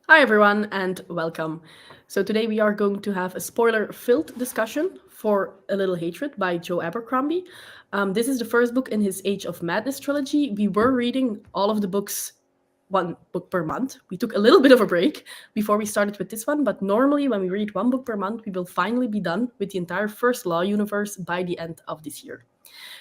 Hi, everyone, and welcome. So, today we are going to have a spoiler filled discussion for A Little Hatred by Joe Abercrombie. This is the first book in his Age of Madness trilogy. We were reading all of the books, one book per month. We took a little bit of a break before we started with this one, but normally when we read one book per month, we will finally be done with the entire First Law universe by the end of this year.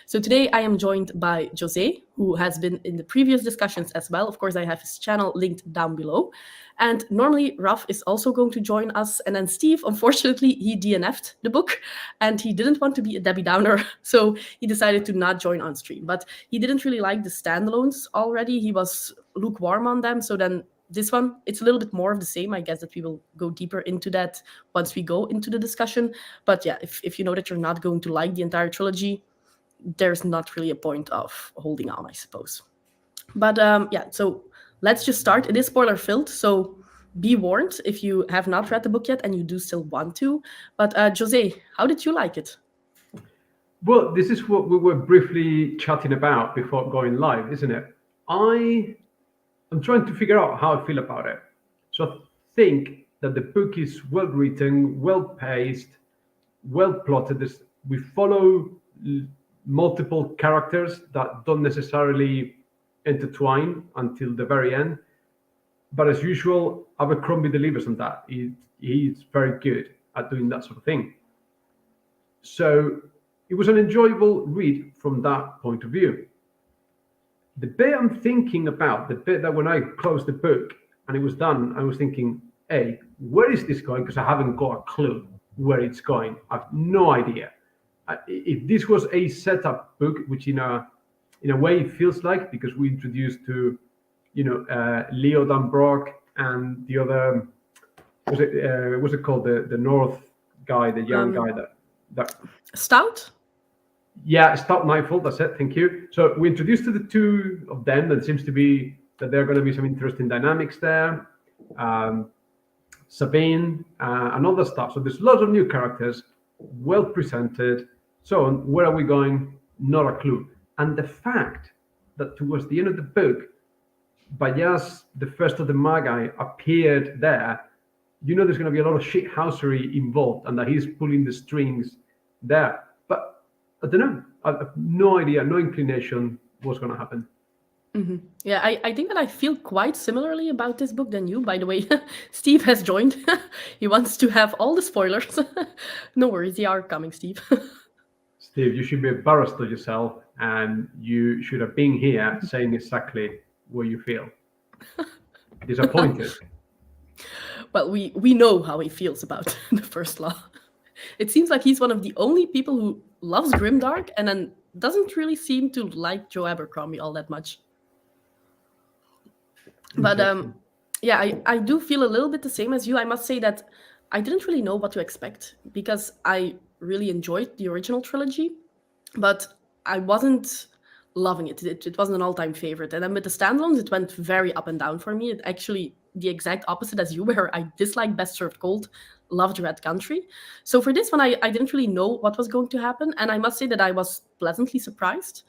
So today I am joined by Jose, who has been in the previous discussions as well. Of course, I have his channel linked down below. And normally Raf is also going to join us. And then Steve, unfortunately, he DNF'd the book and he didn't want to be a Debbie Downer. So he decided to not join on stream. But he didn't really like the standalones already. He was lukewarm on them. So then this one, it's a little bit more of the same. I guess that we will go deeper into that once we go into the discussion. But yeah, if you know that you're not going to like the entire trilogy, there's not really a point of holding on, I suppose. But yeah, so let's just start. It is spoiler filled, so be warned if you have not read the book yet and you do still want to. But Jose, how did you like it? Well, this is what we were briefly chatting about before going live, isn't it? I am trying to figure out how I feel about it. So I think that the book is well written, well paced, well plotted. We follow multiple characters that don't necessarily intertwine until the very end. But as usual, Abercrombie delivers on that. He's very good at doing that sort of thing. So it was an enjoyable read from that point of view. The bit I'm thinking about, the bit that when I closed the book and it was done, I was thinking, hey, where is this going? Because I haven't got a clue where it's going. I've no idea. If this was a setup book, which in a way it feels like, because we introduced to, Leo Dunbrock and the other, what's it called, the North guy, the young guy that Stout? yeah, Stop Nightfall. That's it. Thank you. So we introduced to the two of them. That seems to be that there are going to be some interesting dynamics there. Um, Sabine and all that stuff. So there's lots of new characters, well presented. So where are we going? Not a clue. And the fact that towards the end of the book, Bayas, the first of the Magi, appeared there, there's going to be a lot of shithousery involved and that he's pulling the strings there. But I don't know. I have no idea, no inclination what's going to happen. Yeah, I think that I feel quite similarly about this book than you. By the way, Steve has joined. He wants to have all the spoilers. No worries, they are coming, Steve. Steve, you should be embarrassed of yourself and you should have been here saying exactly what you feel. Disappointed. Well, we know how he feels about the First Law. It seems like he's one of the only people who loves grimdark and then doesn't really seem to like Joe Abercrombie all that much. But Interesting. yeah, I do feel a little bit the same as you. I must say that I didn't really know what to expect because I really enjoyed the original trilogy, but I wasn't loving it. It wasn't an all-time favorite. And then with the standalones, it went very up and down for me. It actually the exact opposite as you, where I disliked Best Served Cold, loved Red Country. So for this one, I didn't really know what was going to happen, and I must say that I was pleasantly surprised.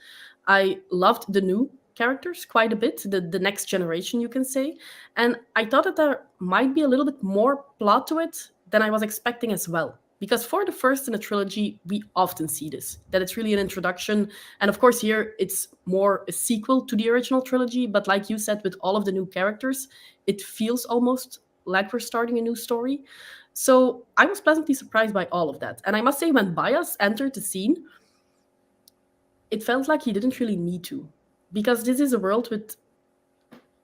I loved the new characters quite a bit, the next generation, you can say. And I thought that there might be a little bit more plot to it than I was expecting as well. Because for the first in a trilogy, we often see this, that it's really an introduction. And of course, here it's more a sequel to the original trilogy. But like you said, with all of the new characters, it feels almost like we're starting a new story. So I was pleasantly surprised by all of that. And I must say, when Bias entered the scene, it felt like he didn't really need to, because this is a world with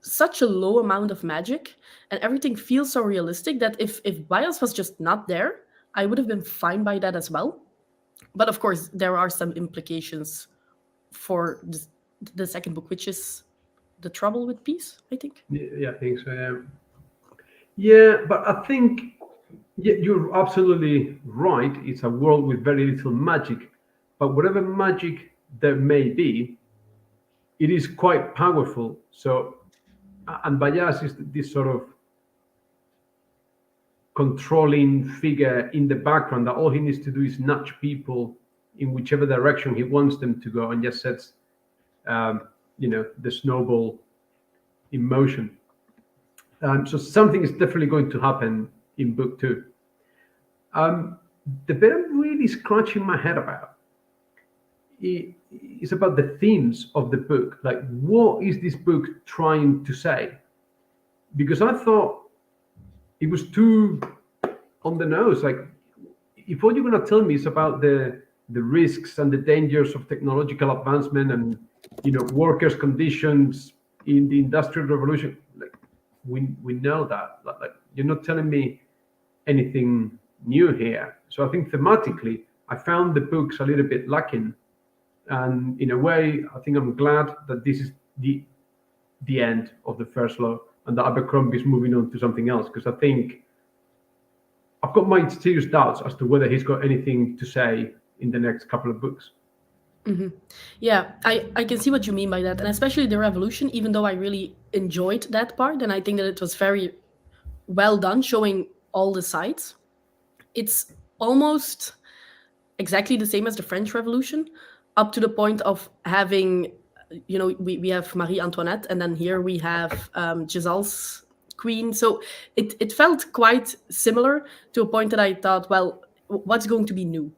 such a low amount of magic and everything feels so realistic that if Bias was just not there, I would have been fine by that as well. But of course, there are some implications for the second book, which is The Trouble with Peace, I think. Yeah, I think so. Yeah. Yeah, but I think you're absolutely right. It's a world with very little magic, but whatever magic there may be, it is quite powerful. So, and Bayas is this sort of controlling figure in the background that all he needs to do is nudge people in whichever direction he wants them to go, and just sets, the snowball in motion. So something is definitely going to happen in book two. Um, the bit I'm really scratching my head about is about the themes of the book. Like, what is this book trying to say? Because I thought it was too on the nose. Like, if what you're going to tell me is about the risks and the dangers of technological advancement and workers' conditions in the industrial revolution, like we know that. Like you're not telling me anything new here. So I think thematically, I found the books a little bit lacking, and in a way, I think I'm glad that this is the end of the first law and that Abercrombie is moving on to something else, because I think I've got my serious doubts as to whether he's got anything to say in the next couple of books. Yeah, I can see what you mean by that. And especially the revolution, even though I really enjoyed that part, and I think that it was very well done, showing all the sides. It's almost exactly the same as the French Revolution, up to the point of having, we have Marie Antoinette, and then here we have Giselle's queen. So it felt quite similar, to a point that I thought, well, what's going to be new?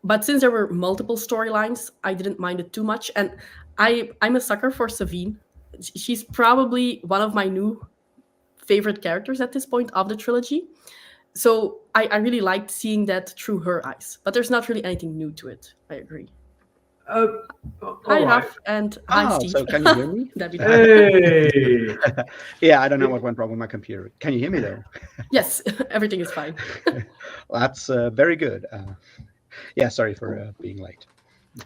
But since there were multiple storylines, I didn't mind it too much. And I'm a sucker for Savine. She's probably one of my new favorite characters at this point of the trilogy. So I really liked seeing that through her eyes. But there's not really anything new to it. I agree. Uh, Hi, all right. Raf, and hi, Steve. So can you hear me? That'd be Hey. Yeah, I don't know what went wrong with my computer. Can you hear me though? Yes, everything is fine. Well, that's very good. Yeah, sorry for being late.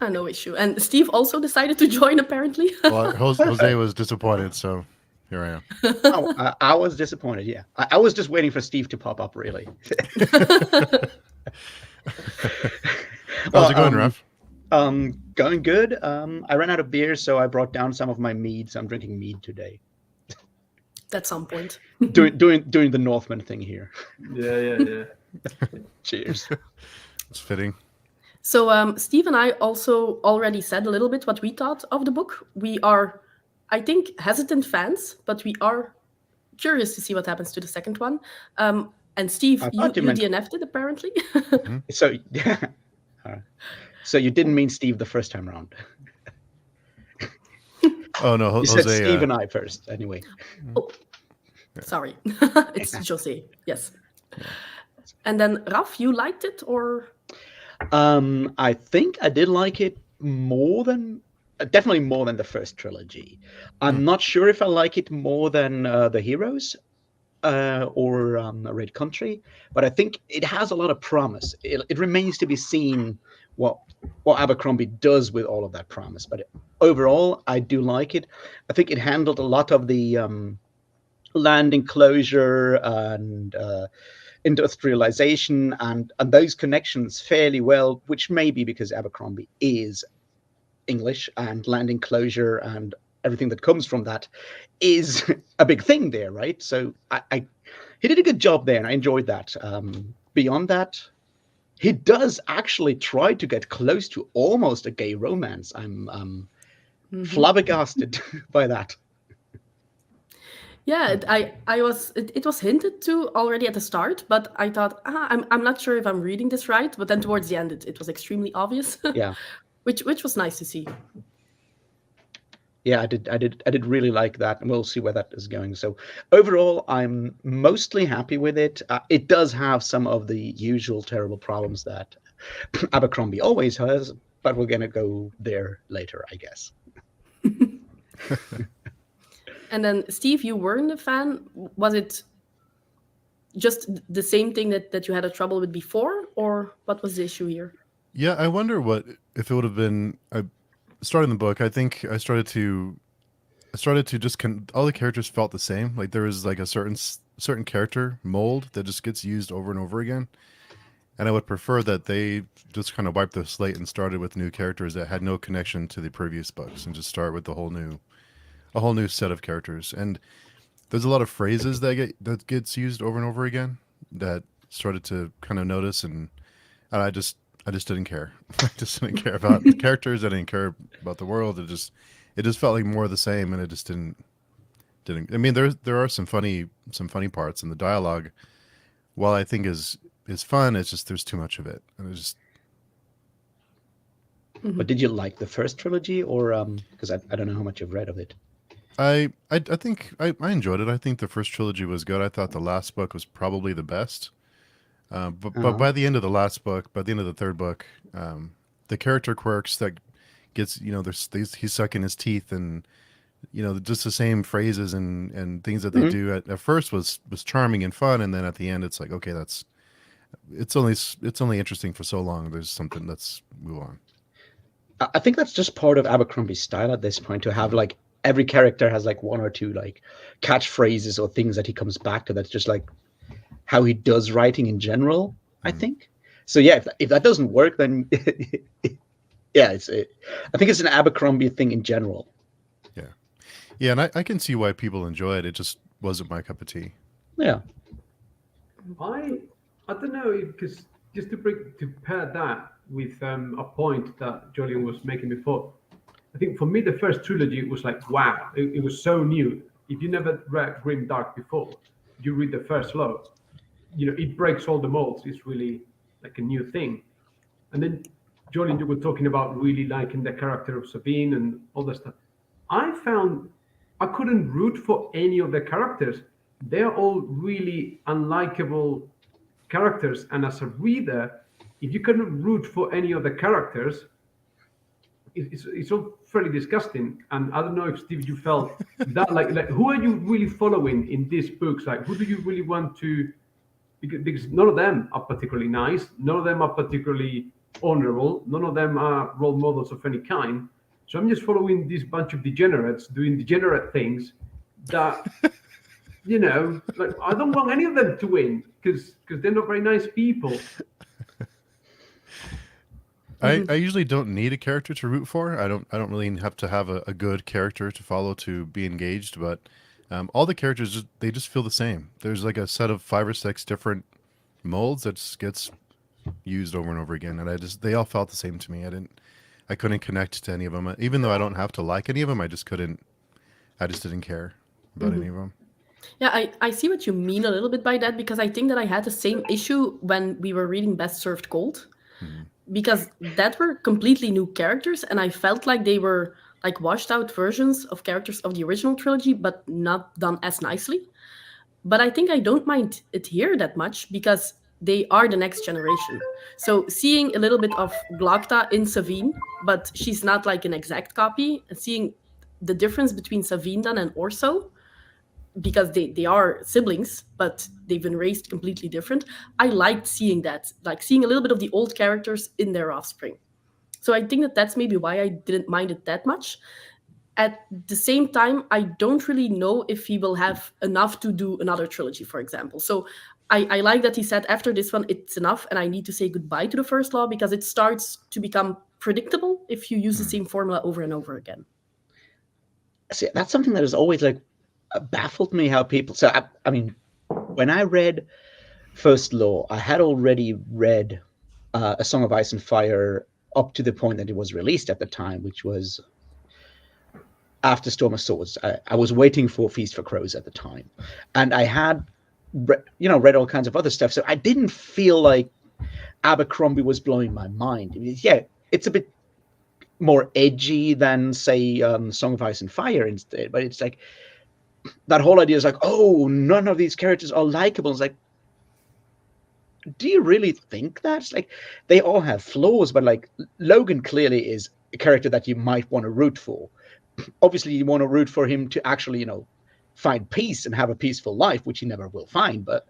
No issue. And Steve also decided to join, apparently. Well, Jose was disappointed, so here I am. Oh, I was disappointed. Yeah, I was just waiting for Steve to pop up. Really. How's it going, Raf? Going good. I ran out of beer, so I brought down some of my mead. So I'm drinking mead today. At some point. doing the Northman thing here. Yeah. Cheers. It's fitting. So Steve and I also already said a little bit what we thought of the book. We are, I think, hesitant fans, but we are curious to see what happens to the second one. And Steve, you DNF'd it, apparently. So yeah. So you didn't mean Steve the first time around. Oh no, You Jose. said Steve and I first, anyway. Oh, sorry. It's Jose. Yes. And then Raf, you liked it, or? I think I did like it definitely more than the first trilogy. I'm not sure if I like it more than The Heroes or Red Country, but I think it has a lot of promise. It remains to be seen what Abercrombie does with all of that promise. But overall, I do like it. I think it handled a lot of the land enclosure and industrialization and those connections fairly well, which may be because Abercrombie is English and land enclosure and everything that comes from that is a big thing there, right? So he did a good job there, and I enjoyed that. Beyond that, he does actually try to get close to almost a gay romance. I'm flabbergasted by that. Yeah, it was hinted to already at the start, but I thought, I'm not sure if I'm reading this right. But then towards the end, it was extremely obvious. Yeah, which was nice to see. Yeah, I did really like that, and we'll see where that is going. So overall, I'm mostly happy with it. It does have some of the usual terrible problems that Abercrombie always has, but we're gonna go there later, I guess. And then, Steve, you weren't a fan. Was it just the same thing that you had a trouble with before, or what was the issue here? Yeah, I wonder if it would have been. Starting the book, I think I started to just all the characters felt the same. Like there was like a certain character mold that just gets used over and over again. And I would prefer that they just kind of wiped the slate and started with new characters that had no connection to the previous books, and just start with a whole new set of characters. And there's a lot of phrases that gets used over and over again that started to kind of notice, and I just didn't care. I just didn't care about the characters. I didn't care about the world. It just felt like more of the same, and it just didn't didn't. I mean, there are some funny parts, and the dialogue, while I think is fun, it's just there's too much of it, and it's just. But did you like the first trilogy, or because I don't know how much you've read of it? I think I enjoyed it. I think the first trilogy was good. I thought the last book was probably the best. But by the end of the last book, by the end of the third book, the character quirks that gets, he's sucking his teeth, and just the same phrases and things that they do at first was charming and fun, and then at the end it's like, okay, it's only interesting for so long. There's something, let's move on. I think that's just part of Abercrombie's style at this point, to have like every character has like one or two like catchphrases or things that he comes back to. That's just like how he does writing in general, I think. So yeah, if that doesn't work, then yeah, I think it's an Abercrombie thing in general. Yeah, and I can see why people enjoy it. It just wasn't my cup of tea. Yeah. I don't know, because just to pair that with a point that Julian was making before, I think for me the first trilogy was like, wow, it was so new. If you never read Grim Dark before, you read the first lot, it breaks all the molds. It's really like a new thing. And then Julian, you were talking about really liking the character of Sabine and all that stuff. I found I couldn't root for any of the characters. They're all really unlikable characters. And as a reader, if you cannot root for any of the characters, it's all fairly disgusting. And I don't know if, Steve, you felt that, like who are you really following in these books? Like, who do you really want to, because none of them are particularly nice. None of them are particularly honorable. None of them are role models of any kind. So I'm just following this bunch of degenerates doing degenerate things that, like, I don't want any of them to win because they're not very nice people. I usually don't need a character to root for. I don't really have to have a good character to follow to be engaged, but all the characters, they just feel the same. There's like a set of 5 or 6 different molds that just gets used over and over again, and they all felt the same to me. I couldn't connect to any of them, even though I don't have to like any of them. I just didn't care about any of them. Yeah, I see what you mean a little bit by that, because I think that I had the same issue when we were reading Best Served Cold, because that were completely new characters, and I felt like they were like washed out versions of characters of the original trilogy, but not done as nicely. But I think I don't mind it here that much, because they are the next generation. So seeing a little bit of Glokta in Savine, but she's not like an exact copy, and seeing the difference between Savine then and Orso, because they are siblings, but they've been raised completely different. I liked seeing that, like seeing a little bit of the old characters in their offspring. So I think that's maybe why I didn't mind it that much. At the same time, I don't really know if he will have enough to do another trilogy, for example. So I like that he said after this one, it's enough, and I need to say goodbye to the first law, because it starts to become predictable if you use the same formula over and over again. See, that's something that has always like baffled me, how people. So I mean, when I read First Law, I had already read A Song of Ice and Fire up to the point that it was released at the time, which was after Storm of Swords. I was waiting for Feast for Crows at the time, and I had read all kinds of other stuff, so I didn't feel like Abercrombie was blowing my mind. I mean, yeah, it's a bit more edgy than, say, Song of Ice and Fire instead, but it's like that whole idea is like, oh, none of these characters are likable. It's like, do you really think that? It's like, they all have flaws, but like Logan clearly is a character that you might want to root for. Obviously, you want to root for him to actually, find peace and have a peaceful life, which he never will find. But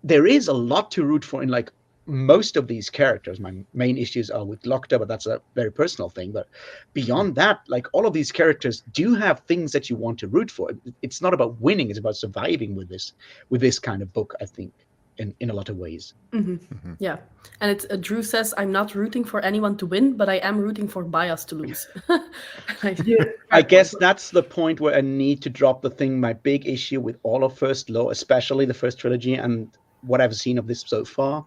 there is a lot to root for in like most of these characters. My main issues are with Glokta, but that's a very personal thing. But beyond that, like all of these characters do have things that you want to root for. It's not about winning; it's about surviving with this kind of book, I think, in a lot of ways. Yeah, and Drew says, I'm not rooting for anyone to win, but I am rooting for Bias to lose. I guess that's the point where I need to drop the thing. My big issue with all of First Law, especially the first trilogy and what I've seen of this so far,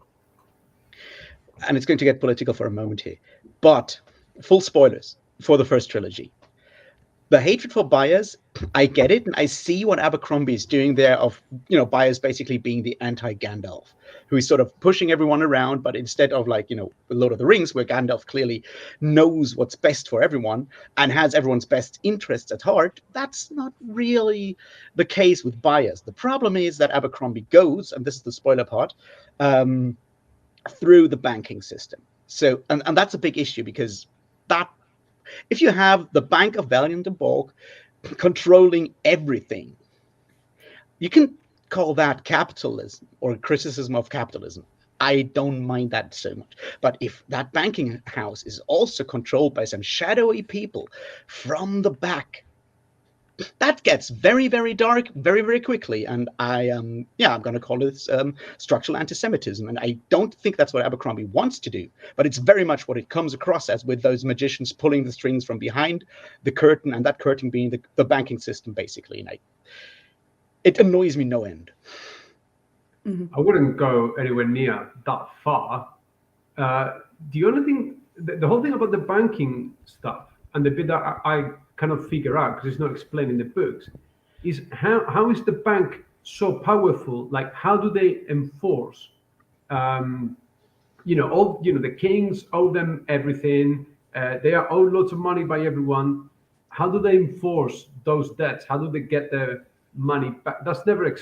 and it's going to get political for a moment here, but full spoilers for the first trilogy. the hatred for buyers, I get it, and I see what Abercrombie is doing there of, buyers basically being the anti-Gandalf, who is sort of pushing everyone around, but instead of like, the Lord of the Rings, where Gandalf clearly knows what's best for everyone and has everyone's best interests at heart, that's not really the case with buyers. The problem is that Abercrombie goes, and this is the spoiler part, through the banking system. So, and that's a big issue, because that if you have the Bank of Valiant and Borg controlling everything, you can call that capitalism or criticism of capitalism. I don't mind that so much. But if that banking house is also controlled by some shadowy people from the back, that gets very, very dark very, very quickly. And I'm going to call it structural anti-Semitism. And I don't think that's what Abercrombie wants to do, but it's very much what it comes across as, with those magicians pulling the strings from behind the curtain, and that curtain being the banking system, basically. And it annoys me no end. I wouldn't go anywhere near that far. The only thing, the whole thing about the banking stuff, and the bit that I cannot figure out because it's not explained in the books, is how is the bank so powerful? Like, how do they enforce? The kings owe them everything. They are owed lots of money by everyone. How do they enforce those debts? How do they get their money back? That's never.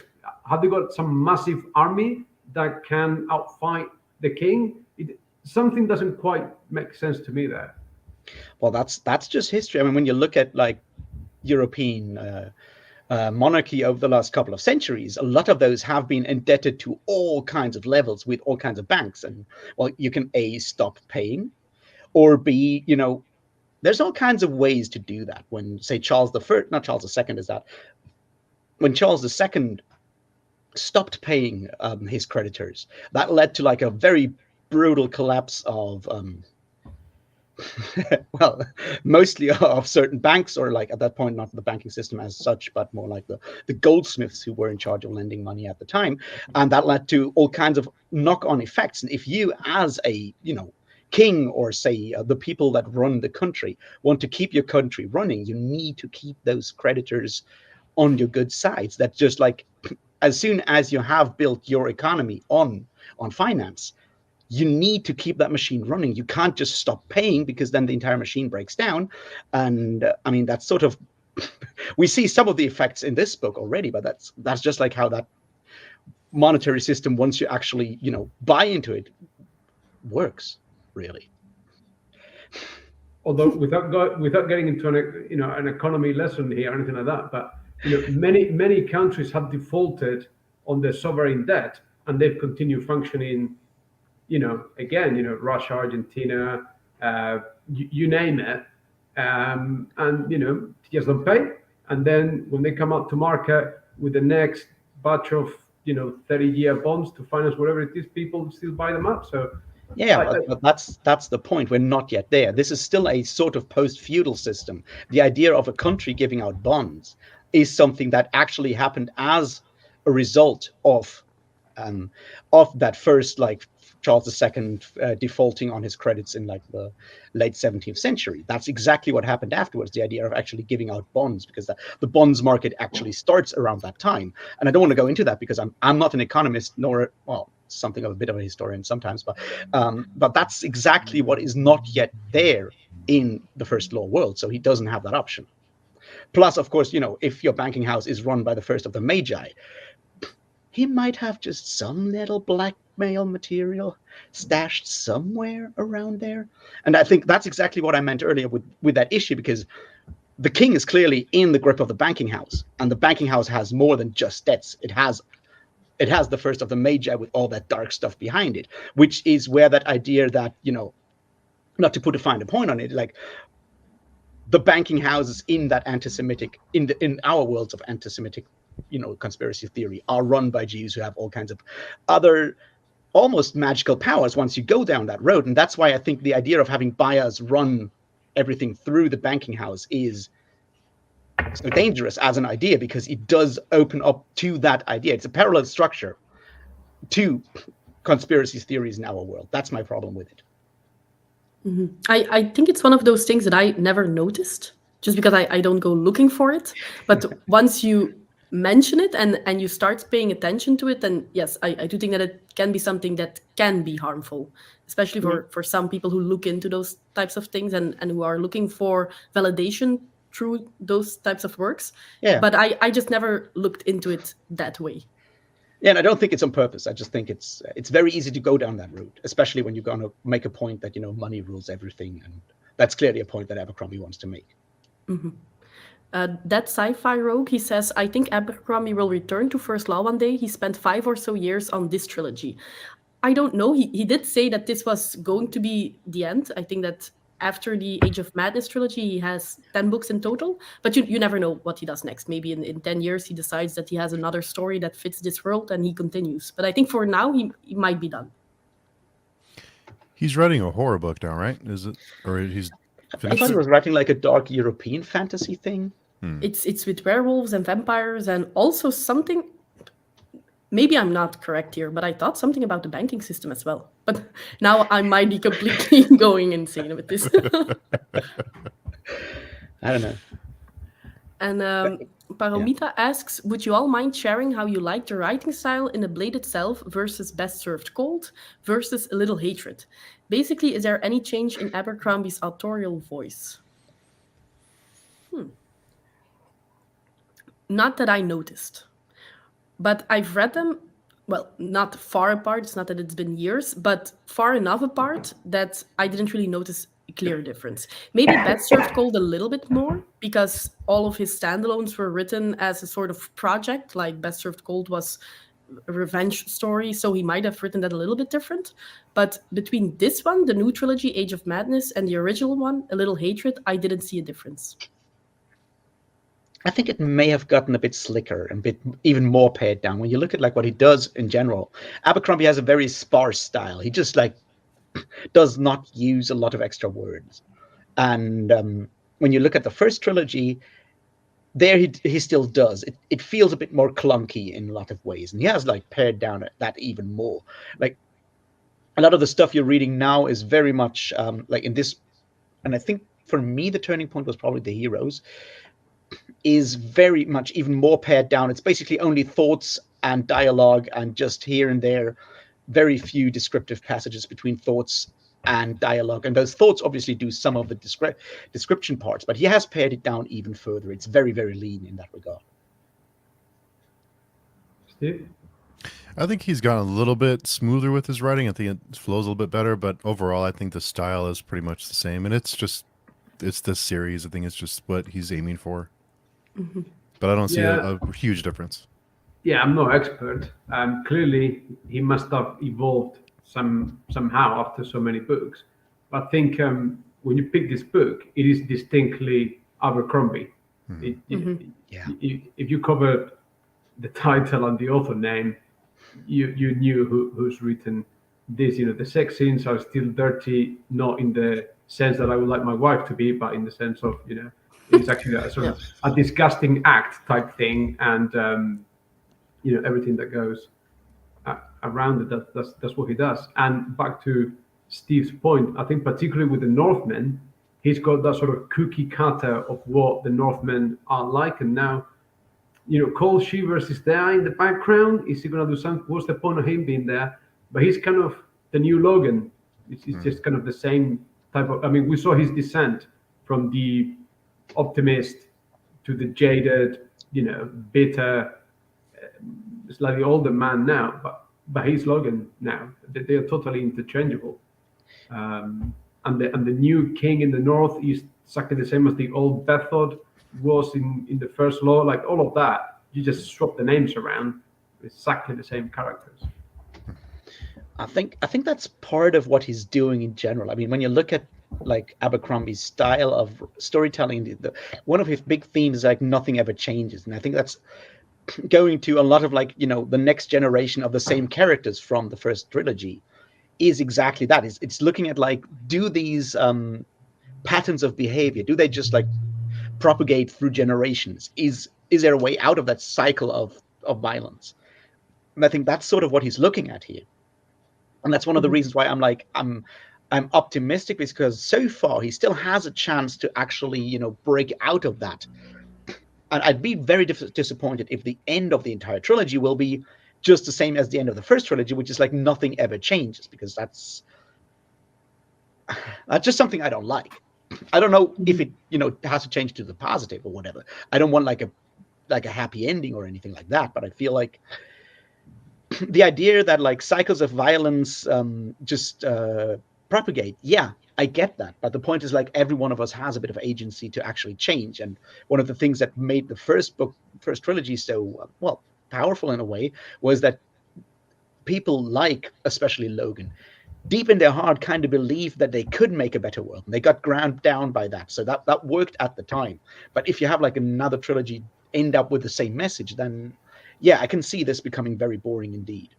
Have they got some massive army that can outfight the king? Something doesn't quite make sense to me there. Well, that's just history. I mean, when you look at like European monarchy over the last couple of centuries, a lot of those have been indebted to all kinds of levels with all kinds of banks. And well, you can A, stop paying, or B, there's all kinds of ways to do that. When, say, not Charles II is that, when Charles II stopped paying his creditors, that led to like a very brutal collapse of well, mostly of certain banks, or like at that point, not the banking system as such, but more like the goldsmiths who were in charge of lending money at the time. And that led to all kinds of knock-on effects. And if you, as a, king, or say the people that run the country, want to keep your country running, you need to keep those creditors on your good sides. That's just like, as soon as you have built your economy on finance, you need to keep that machine running. You can't just stop paying, because then the entire machine breaks down. And I mean, that's sort of, we see some of the effects in this book already, but that's just like how that monetary system, once you actually, buy into it, works, really. Although without getting into an economy lesson here or anything like that, but many countries have defaulted on their sovereign debt, and they've continued functioning. Again, Russia, Argentina, you name it, and just don't pay. And then when they come out to market with the next batch of 30-year bonds to finance whatever it is, people still buy them up. So yeah, but that's the point. We're not yet there. This is still a sort of post-feudal system. The idea of a country giving out bonds is something that actually happened as a result of that first, like, Charles II defaulting on his credits in like the late 17th century. That's exactly what happened afterwards, the idea of actually giving out bonds, because the bonds market actually starts around that time. And I don't want to go into that because I'm not an economist, nor, well, something of a bit of a historian sometimes, but that's exactly what is not yet there in the first law world. So he doesn't have that option. Plus, of course, if your banking house is run by the first of the Magi, he might have just some little blackmail material stashed somewhere around there. And I think that's exactly what I meant earlier with that issue, because the king is clearly in the grip of the banking house, and the banking house has more than just debts. It has the first of the Magi with all that dark stuff behind it, which is where that idea that, not to put a finer point on it, like the banking houses in that anti-Semitic, in our worlds of anti-Semitic, conspiracy theory, are run by Jews who have all kinds of other almost magical powers once you go down that road. And that's why I think the idea of having buyers run everything through the banking house is so dangerous as an idea, because it does open up to that idea. It's a parallel structure to conspiracy theories in our world. That's my problem with it. I think it's one of those things that I never noticed, just because I don't go looking for it. But once you mention it and you start paying attention to it, then yes, I do think that it can be something that can be harmful, especially for some people who look into those types of things and who are looking for validation through those types of works. Yeah. But I just never looked into it that way. Yeah, and I don't think it's on purpose. I just think it's very easy to go down that route, especially when you're going to make a point that, money rules everything, and that's clearly a point that Abercrombie wants to make. That sci-fi rogue, he says, I think Abercrombie will return to First Law one day. He spent 5 or so years on this trilogy. I don't know. He did say that this was going to be the end. I think that after the Age of Madness trilogy, he has 10 books in total. But you never know what he does next. Maybe in 10 years, he decides that he has another story that fits this world and he continues. But I think for now, he might be done. He's writing a horror book now, right? Is it? Or he's I finished thought he it? was writing like a dark European fantasy thing. It's with werewolves and vampires and also something. Maybe I'm not correct here, but I thought something about the banking system as well. But now I might be completely going insane with this. I don't know. And Paromita asks, would you all mind sharing how you like the writing style in The Blade itself versus Best Served Cold versus A Little Hatred? Basically, is there any change in Abercrombie's authorial voice? Not that I noticed. But I've read them, well, not far apart. It's not that it's been years, but far enough apart that I didn't really notice a clear difference. Maybe Best Served Cold a little bit more because all of his standalones were written as a sort of project. Like Best Served Cold was a revenge story, so he might have written that a little bit different. But between this one, the new trilogy, Age of Madness, and the original one, A Little Hatred, I didn't see a difference. I think it may have gotten a bit slicker and even more pared down. When you look at like what he does in general, Abercrombie has a very sparse style. He just like does not use a lot of extra words. And when you look at the first trilogy, there he still does. It feels a bit more clunky in a lot of ways, and he has like pared down that even more. Like a lot of the stuff you're reading now is very much like in this, and I think for me the turning point was probably the heroes. Is very much even more pared down. It's basically only thoughts and dialogue and just here and there, very few descriptive passages between thoughts and dialogue. And those thoughts obviously do some of the description parts, but he has pared it down even further. It's very, very lean in that regard. Steve? I think he's gotten a little bit smoother with his writing. I think it flows a little bit better, but overall, I think the style is pretty much the same. And it's this series. I think it's just what he's aiming for. But I don't see a huge difference. Yeah, I'm no expert. Clearly, he must have evolved somehow after so many books. But I think when you pick this book, it is distinctly Abercrombie. If you covered the title and the author name, you knew who's written this. The sex scenes are still dirty, not in the sense that I would like my wife to be, but in the sense of it's actually a sort of a disgusting act type thing, and everything that goes around it. That's what he does. And back to Steve's point, I think particularly with the Northmen, he's got that sort of cookie cutter of what the Northmen are like. And now, Cole Shivers is there in the background. Is he going to do something? What's the point of him being there? But he's kind of the new Logan. It's just kind of the same type of. I mean, we saw his descent from the optimist to the jaded, bitter, slightly older man now, but he's Logan now. They are totally interchangeable. And the new king in the north is exactly the same as the old Bethod was in the first law. Like all of that, you just swap the names around. Exactly the same characters. I think that's part of what he's doing in general. I mean, when you look at like Abercrombie's style of storytelling, one of his big themes is like nothing ever changes, and I think that's going to a lot of like the next generation of the same characters from the first trilogy is exactly that. It's looking at like, do these patterns of behavior, do they just like propagate through generations? Is there a way out of that cycle of violence? And I think that's sort of what he's looking at here. And that's one of the reasons why I'm I'm optimistic because so far he still has a chance to actually, break out of that. And I'd be very disappointed if the end of the entire trilogy will be just the same as the end of the first trilogy, which is like nothing ever changes, because that's just something I don't like. I don't know if it, has to change to the positive or whatever. I don't want like a happy ending or anything like that, but I feel like the idea that like cycles of violence just propagate, yeah, I get that. But the point is, like, every one of us has a bit of agency to actually change. And one of the things that made the first trilogy so powerful in a way was that people, like especially Logan, deep in their heart kind of believed that they could make a better world, and they got ground down by that. So that worked at the time. But if you have like another trilogy end up with the same message, then yeah, I can see this becoming very boring indeed.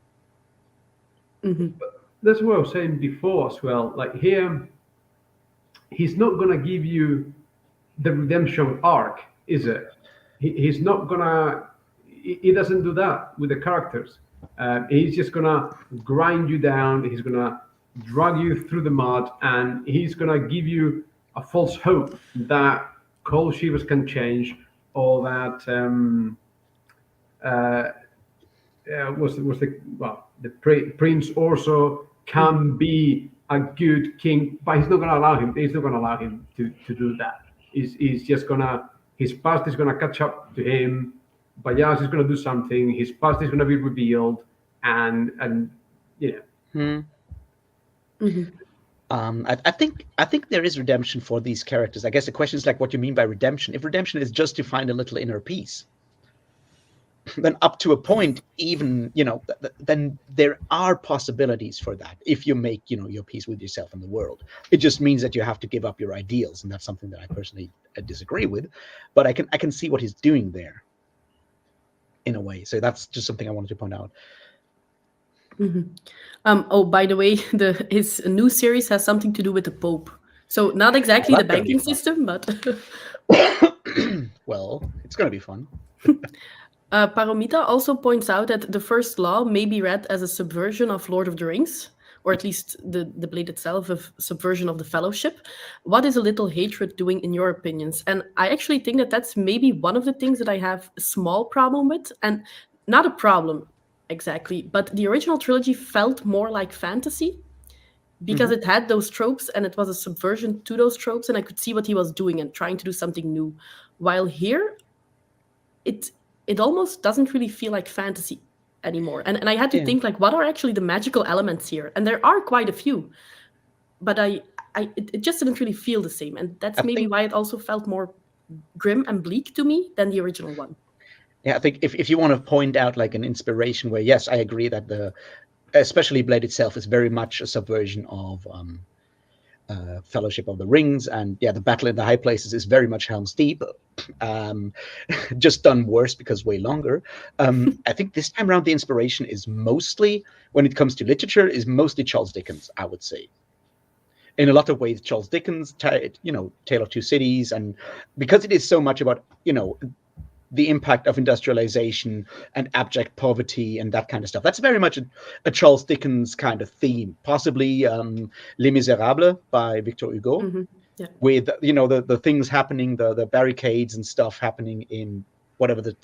That's what I was saying before as well. Like here, he's not gonna give you the redemption arc, is it? He's not gonna. He doesn't do that with the characters. He's just gonna grind you down. He's gonna drag you through the mud, and he's gonna give you a false hope that cold shivers can change, or that the prince also can be a good king, but he's not gonna allow him. He's not gonna allow him to do that. He's just gonna. His past is gonna catch up to him. Bayas is going to do something. His past is going to be revealed, and I think there is redemption for these characters. I guess the question is like what you mean by redemption. If redemption is just to find a little inner peace, then up to a point, even then there are possibilities for that if you make your peace with yourself and the world. It just means that you have to give up your ideals, and that's something that I personally disagree with. But I can see what he's doing there, in a way. So that's just something I wanted to point out. Oh, by the way, his new series has something to do with the Pope. So not exactly the banking system, but well, it's going to be fun. Paromita also points out that the first law may be read as a subversion of Lord of the Rings, or at least the blade itself, a subversion of the Fellowship. What is a little hatred doing in your opinions? And I actually think that that's maybe one of the things that I have a small problem with, and not a problem exactly, but the original trilogy felt more like fantasy because it had those tropes, and it was a subversion to those tropes, and I could see what he was doing and trying to do something new. While here, it almost doesn't really feel like fantasy anymore. And I had to think, like, what are actually the magical elements here? And there are quite a few, but it just didn't really feel the same. And that's maybe why it also felt more grim and bleak to me than the original one. Yeah, I think if you want to point out like an inspiration where, yes, I agree that especially Blade itself is very much a subversion of Fellowship of the Rings, and the Battle in the High Places is very much Helm's Deep, just done worse because way longer. I think this time around the inspiration is mostly, when it comes to literature, is mostly Charles Dickens, I would say. In a lot of ways, Charles Dickens, Tale of Two Cities, and because it is so much about the impact of industrialization and abject poverty and that kind of stuff. That's very much a Charles Dickens kind of theme. Possibly Les Miserables by Victor Hugo, with the things happening, the barricades and stuff happening in whatever the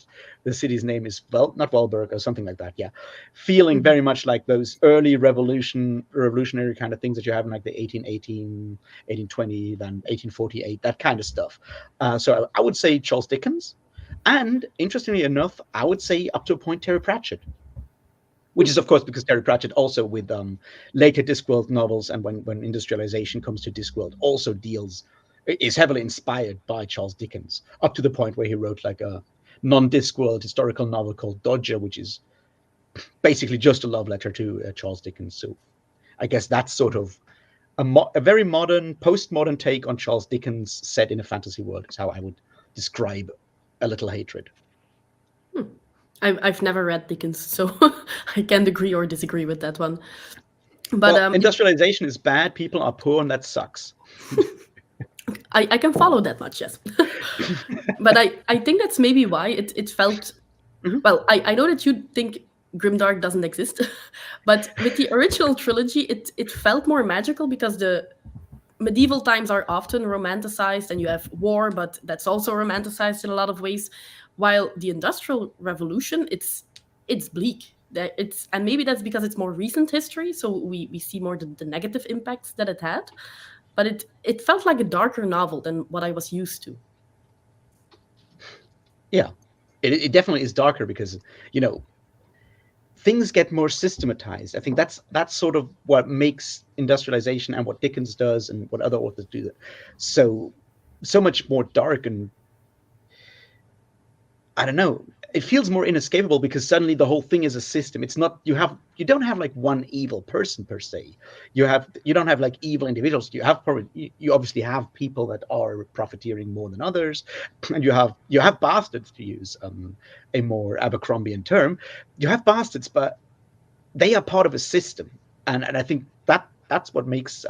city's name is, not Welberg or something like that. Yeah, feeling very much like those early revolutionary kind of things that you have in like the 1818, 1820, then 1848, that kind of stuff. So I would say Charles Dickens. And interestingly enough, I would say up to a point Terry Pratchett, which is of course because Terry Pratchett also with later Discworld novels, and when industrialization comes to Discworld, also is heavily inspired by Charles Dickens, up to the point where he wrote like a non-Discworld historical novel called Dodger, which is basically just a love letter to Charles Dickens. So I guess that's sort of a very modern, postmodern take on Charles Dickens set in a fantasy world is how I would describe A Little Hatred. I've never read Dickens, so I can't agree or disagree with that one. But industrialization is bad. People are poor, and that sucks. I can follow that much, yes. But I think that's maybe why it felt. Well, I know that you think grimdark doesn't exist. But with the original trilogy, it felt more magical because the medieval times are often romanticized, and you have war, but that's also romanticized in a lot of ways. While the Industrial Revolution, it's bleak. It's, and maybe that's because it's more recent history, so we see more the negative impacts that it had. But it felt like a darker novel than what I was used to. Yeah, it definitely is darker because, you know, things get more systematized. I think that's sort of what makes industrialization and what Dickens does and what other authors do so much more dark. And I don't know, it feels more inescapable because suddenly the whole thing is a system. It's not, you don't have like one evil person per se. You don't have like evil individuals. You have probably, you obviously have people that are profiteering more than others, and you have bastards, to use a more Abercrombian term. You have bastards, but they are part of a system, and I think that's what makes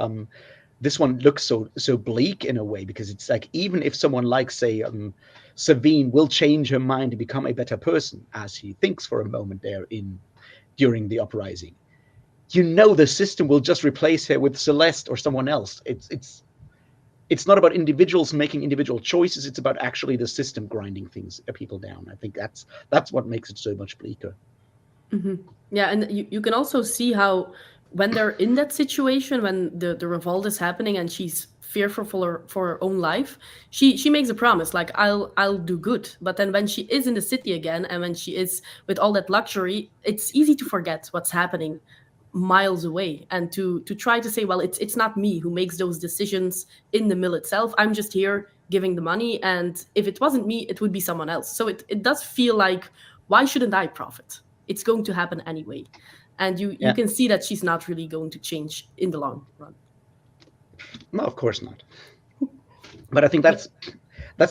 this one looks so bleak in a way, because it's like, even if someone like, say, Savine will change her mind to become a better person, as he thinks for a moment there during the uprising, you know, the system will just replace her with Celeste or someone else. It's not about individuals making individual choices. It's about actually the system grinding people down. I think that's what makes it so much bleaker. Yeah, and you can also see how when they're in that situation, when the revolt is happening and she's fearful for her own life, she makes a promise like, I'll do good. But then when she is in the city again, and when she is with all that luxury, it's easy to forget what's happening miles away, and to try to say, well, it's not me who makes those decisions in the mill itself. I'm just here giving the money, and if it wasn't me, it would be someone else. So it does feel like, why shouldn't I profit? It's going to happen anyway. And you Yeah. can see that she's not really going to change in the long run. No, of course not. But I think that's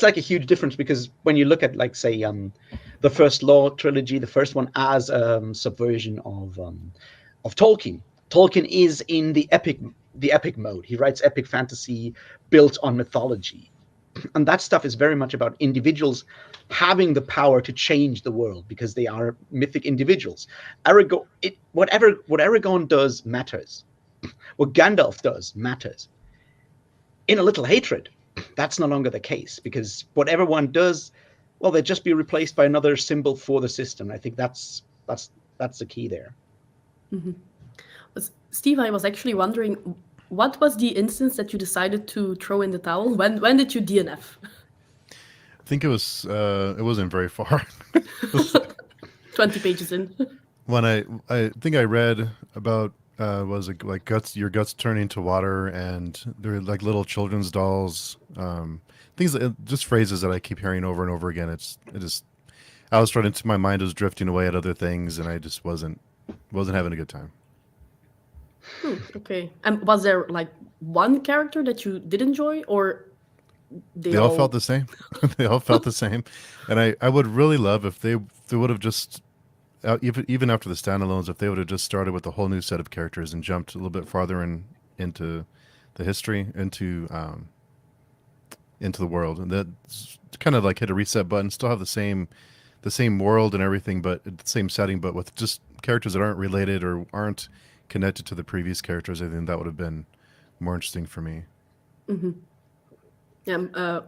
like a huge difference, because when you look at, like, say, the First Law trilogy, the first one, as subversion of Tolkien. Tolkien is in the epic mode. He writes epic fantasy built on mythology. And that stuff is very much about individuals having the power to change the world because they are mythic individuals. What Aragorn does matters. What Gandalf does matters. In A Little Hatred, that's no longer the case, because whatever one does, well, they'd just be replaced by another symbol for the system. I think that's the key there. Steve, I was actually wondering, what was the instance that you decided to throw in the towel? When did you DNF? I think it wasn't very far. 20 pages in. When I think I read about was it like your guts turning to water, and they're like little children's dolls, things just phrases that I keep hearing over and over again. I was starting to, my mind was drifting away at other things, and I just wasn't having a good time. Okay. And was there like one character that you did enjoy, or they all felt the same? They all felt the same, and I would really love if they would have just, even after the standalones, if they would have just started with a whole new set of characters and jumped a little bit farther into the history, into the world, and that kind of like hit a reset button, still have the same world and everything, but the same setting, but with just characters that aren't related or aren't connected to the previous characters. I think that would have been more interesting for me. Yeah,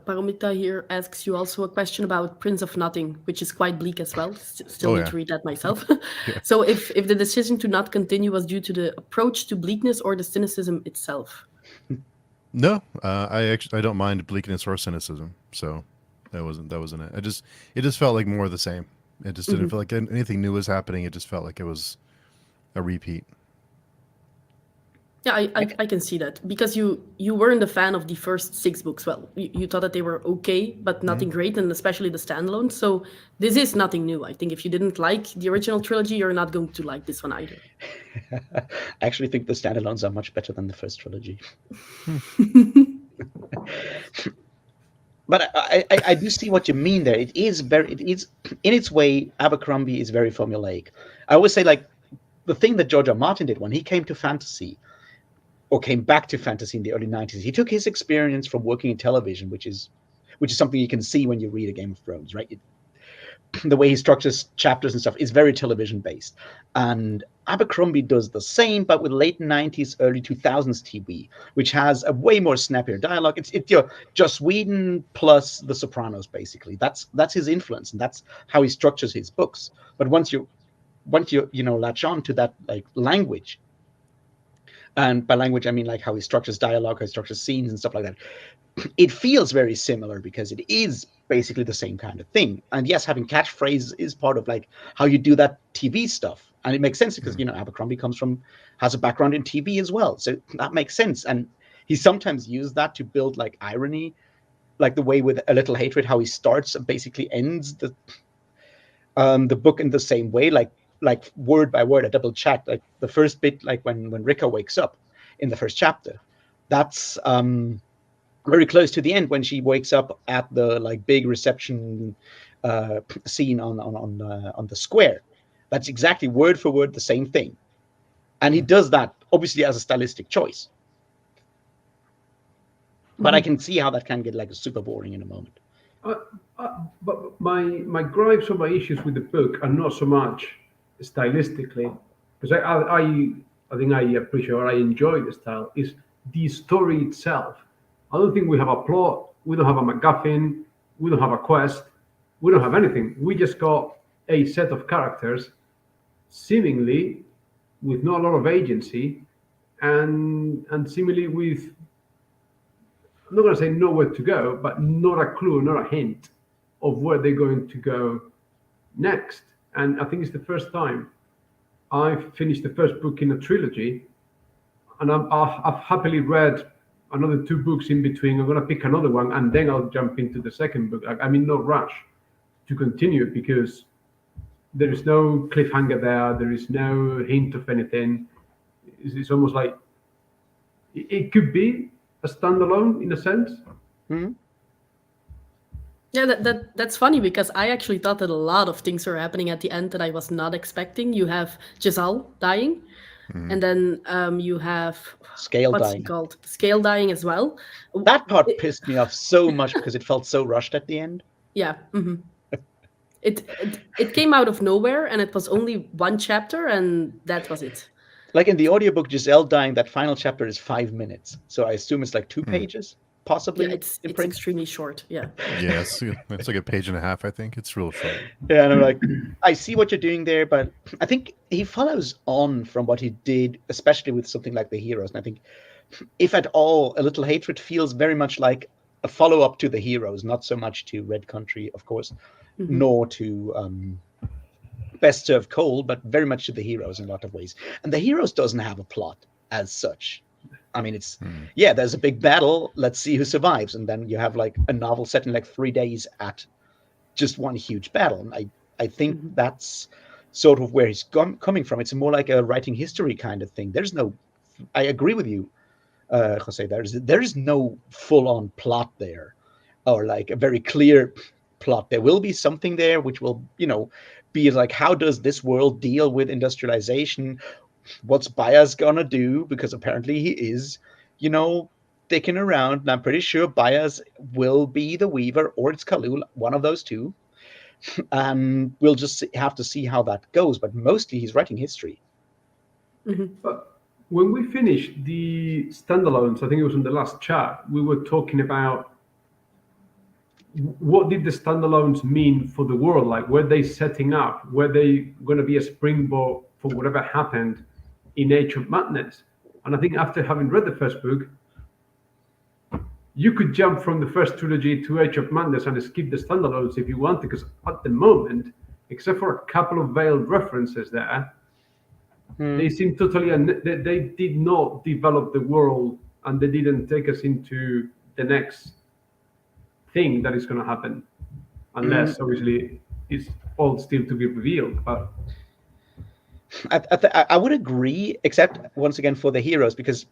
Paramita here asks you also a question about Prince of Nothing, which is quite bleak as well. Still need to read that myself. So if the decision to not continue was due to the approach to bleakness or the cynicism itself? No, I don't mind bleakness or cynicism. So that wasn't it. It just felt like more of the same. It just didn't feel like anything new was happening. It just felt like it was a repeat. Yeah, I can see that, because you weren't a fan of the first 6 books. Well, you thought that they were okay, but nothing great, and especially the standalones. So this is nothing new. I think if you didn't like the original trilogy, you're not going to like this one either. I actually think the standalones are much better than the first trilogy. But I do see what you mean there. It is in its way, Abercrombie is very formulaic. I always say, like, the thing that George R. Martin did when he came to fantasy, or came back to fantasy in the early 90s, he took his experience from working in television, which is something you can see when you read a Game of Thrones, right? the way he structures chapters and stuff is very television based. And Abercrombie does the same, but with late 90s, early 2000s TV, which has a way more snappier dialogue. It's Joss Whedon plus The Sopranos, basically. That's his influence, and that's how he structures his books. But once you latch on to that like language, and by language I mean like how he structures dialogue, how he structures scenes and stuff like that, it feels very similar because it is basically the same kind of thing. And yes, having catchphrases is part of like how you do that TV stuff, and it makes sense because Abercrombie has a background in TV as well, so that makes sense. And he sometimes used that to build like irony, like the way with A Little Hatred, how he starts and basically ends the book in the same way, like word by word, a double check. Like the first bit, like when Rika wakes up in the first chapter, that's very close to the end when she wakes up at the like big reception scene on the square. That's exactly word for word the same thing, and he does that obviously as a stylistic choice. But I can see how that can get like super boring in a moment. But my gripes or my issues with the book are not so much stylistically, because I think I appreciate or I enjoy the style, is the story itself. I don't think we have a plot, we don't have a MacGuffin, we don't have a quest, we don't have anything. We just got a set of characters, seemingly with not a lot of agency, and seemingly with, I'm not going to say nowhere to go, but not a clue, not a hint of where they're going to go next. And I think it's the first time I've finished the first book in a trilogy, and I've happily read another 2 books in between. I'm going to pick another one, and then I'll jump into the second book. I'm in no rush to continue because there is no cliffhanger there. There is no hint of anything. It's almost like it could be a standalone in a sense. Mm-hmm. Yeah, that's funny because I actually thought that a lot of things were happening at the end that I was not expecting. You have Giselle dying, and then you have Scale what's dying. he called? Scale dying as well. That part pissed me off so much because it felt so rushed at the end. Yeah. It came out of nowhere, and it was only 1 chapter, and that was it. Like in the audiobook, Giselle dying, that final chapter is 5 minutes. So I assume it's like 2 pages, possibly. Yeah, it's in print. extremely short. Yeah. Yeah, it's like a page and a half. I think it's real short. Yeah, and I'm like, I see what you're doing there, but I think he follows on from what he did, especially with something like The Heroes. And I think, if at all, A Little Hatred feels very much like a follow-up to The Heroes, not so much to Red Country, of course, nor to Best Served Cold, but very much to The Heroes in a lot of ways. And The Heroes doesn't have a plot as such. I mean, it's there's a big battle. Let's see who survives, and then you have like a novel set in like 3 days at just one huge battle. And I think that's sort of where he's coming from. It's more like a writing history kind of thing. I agree with you, Jose. There is no full-on plot there, or like a very clear plot. There will be something there which will, be like, how does this world deal with industrialization? What's Baez gonna do? Because apparently he is, dicking around. And I'm pretty sure Baez will be the Weaver or it's Khalul, one of those two. And we'll just have to see how that goes. But mostly he's writing history. But when we finished the standalones, I think it was in the last chat, we were talking about what did the standalones mean for the world? Like, were they setting up? Were they going to be a springboard for whatever happened in Age of Madness? And I think after having read the first book, you could jump from the first trilogy to Age of Madness and skip the standalones if you want, because at the moment, except for a couple of veiled references there, they seem totally, they did not develop the world, and they didn't take us into the next thing that is going to happen, unless obviously it's all still to be revealed. But I would agree, except once again for The Heroes, because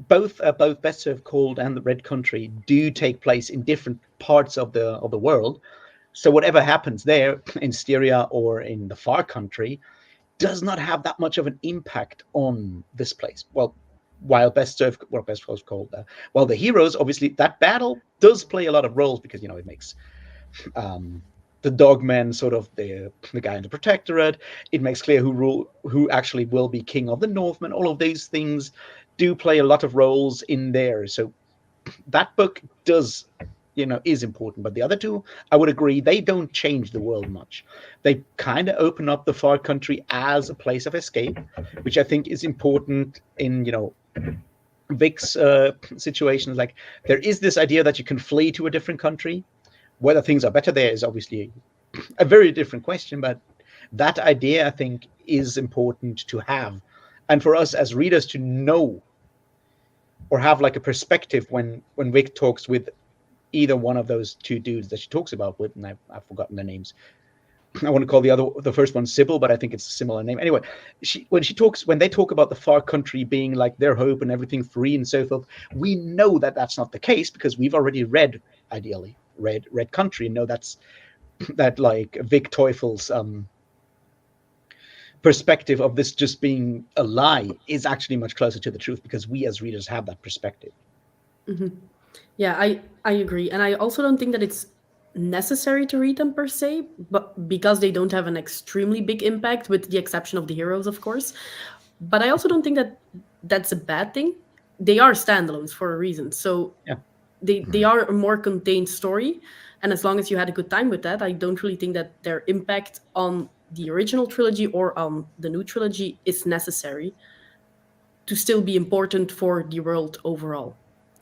both Best Served Cold and the Red Country do take place in different parts of the world. So whatever happens there in Styria or in the Far Country does not have that much of an impact on this place. Well, while Best Served Cold, The Heroes, obviously that battle does play a lot of roles because it makes the dogmen, sort of the guy in the protectorate. It makes clear who actually will be king of the Northmen. All of these things do play a lot of roles in there. So that book does, is important. But the other two, I would agree, they don't change the world much. They kind of open up the far country as a place of escape, which I think is important in, Vic's situations. Like, there is this idea that you can flee to a different country. Whether things are better there is obviously a very different question, but that idea, I think, is important to have. And for us as readers to know or have like a perspective when Vic talks with either one of those two dudes that she talks about with, and I've forgotten their names. I want to call the first one Sybil, but I think it's a similar name. Anyway, when they talk about the far country being like their hope and everything free and so forth, we know that that's not the case because we've already read Country and know that like Vic Teufel's perspective of this just being a lie is actually much closer to the truth because we as readers have that perspective. Mm-hmm. Yeah, I agree. And I also don't think that it's necessary to read them per se, but because they don't have an extremely big impact, with the exception of the heroes, of course. But I also don't think that that's a bad thing. They are standalones for a reason. So Yeah. they are a more contained story. And as long as you had a good time with that, I don't really think that their impact on the original trilogy or on the new trilogy is necessary to still be important for the world overall.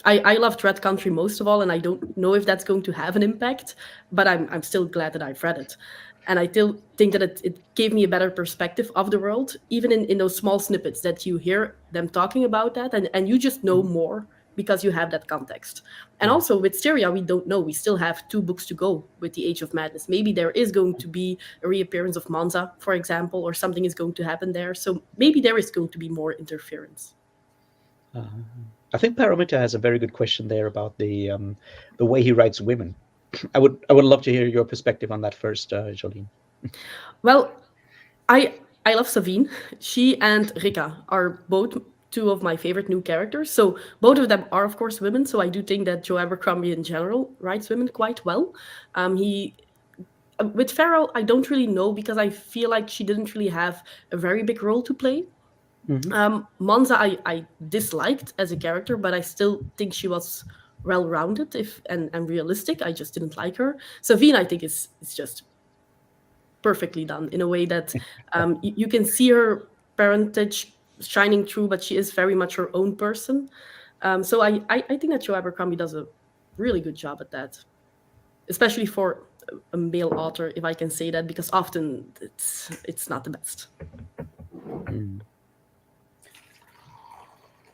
I loved Red Country most of all, and I don't know if that's going to have an impact, but I'm still glad that I've read it. And I still think that it gave me a better perspective of the world, even in those small snippets that you hear them talking about that, and you just know more because you have that context. And also with Styria, we don't know. We still have 2 books to go with the Age of Madness. Maybe there is going to be a reappearance of Monza, for example, or something is going to happen there. So maybe there is going to be more interference. I think Paramita has a very good question there about the way he writes women. I would love to hear your perspective on that first, Jolene. Well, I love Savine. She and Rika are both 2 of my favorite new characters. So both of them are, of course, women. So I do think that Joe Abercrombie in general writes women quite well. He with Farrell, I don't really know because I feel like she didn't really have a very big role to play. Monza, I disliked as a character, but I still think she was well-rounded and realistic. I just didn't like her. Savine, I think, is just perfectly done in a way that you can see her parentage shining through, but she is very much her own person. So I think that Joe Abercrombie does a really good job at that, especially for a male author, if I can say that, because often it's not the best.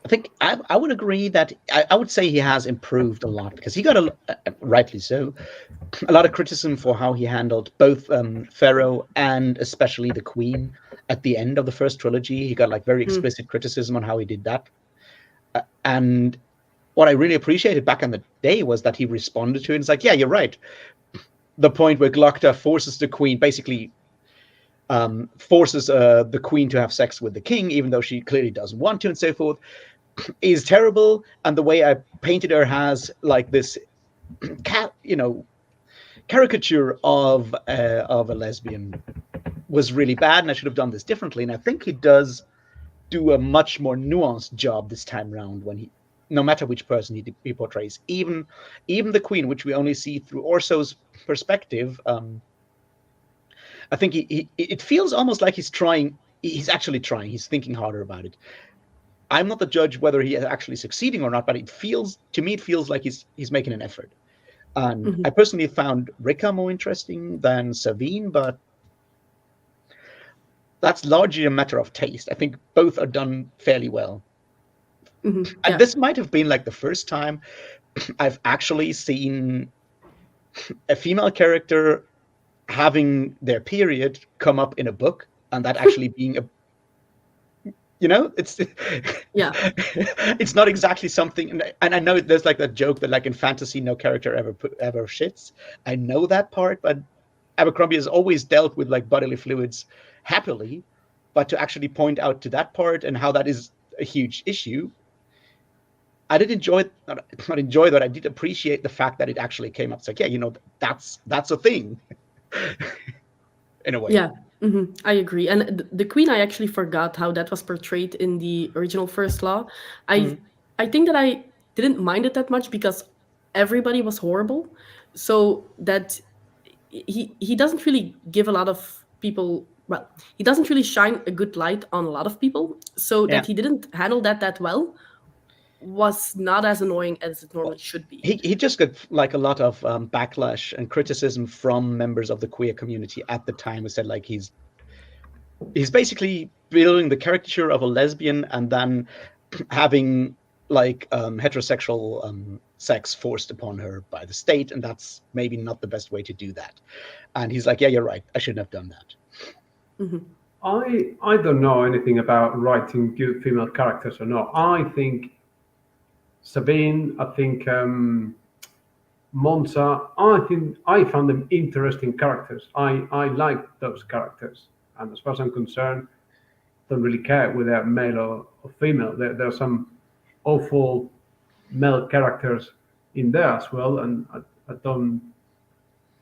I think I would agree that I would say he has improved a lot because he got rightly so, a lot of criticism for how he handled both Pharaoh and especially the Queen at the end of the first trilogy. He got like very explicit criticism on how he did that. And what I really appreciated back in the day was that he responded to it. It's like, yeah, you're right. The point where Glocta forces the Queen, basically forces the Queen to have sex with the king, even though she clearly doesn't want to and so forth, is terrible. And the way I painted her has like this caricature of a lesbian was really bad, and I should have done this differently. And I think he does do a much more nuanced job this time around when no matter which person he portrays, even the Queen, which we only see through Orso's perspective. I think it feels almost like he's trying. He's actually trying. He's thinking harder about it. I'm not the judge whether he is actually succeeding or not, but it feels like he's making an effort. And I personally found Rika more interesting than Savine, but that's largely a matter of taste. I think both are done fairly well. And this might have been like the first time I've actually seen a female character having their period come up in a book, and that actually being it's it's not exactly something. And I know there's like that joke that like in fantasy no character ever shits. I know that part, but Abercrombie has always dealt with like bodily fluids happily, but to actually point out to that part and how that is a huge issue, I did enjoy not enjoy that. I did appreciate the fact that it actually came up. It's like, yeah, that's a thing. in a way. Yeah, I agree. And the queen, I actually forgot how that was portrayed in the original First Law. I Mm. I think that I didn't mind it that much because everybody was horrible, so that he doesn't really give a lot of people. Well, he doesn't really shine a good light on a lot of people, so Yeah. that he didn't handle that well was not as annoying as it normally should be. He just got like a lot of backlash and criticism from members of the queer community at the time, who said like he's basically building the caricature of a lesbian and then having like heterosexual sex forced upon her by the state, and that's maybe not the best way to do that. And he's like, yeah, you're right, I shouldn't have done that. I don't know anything about writing good female characters or not. I think Sabine, I think Monza, I think I found them interesting characters. I like those characters, and as far as I'm concerned, don't really care whether they're male or female. There are some awful male characters in there as well, and I don't.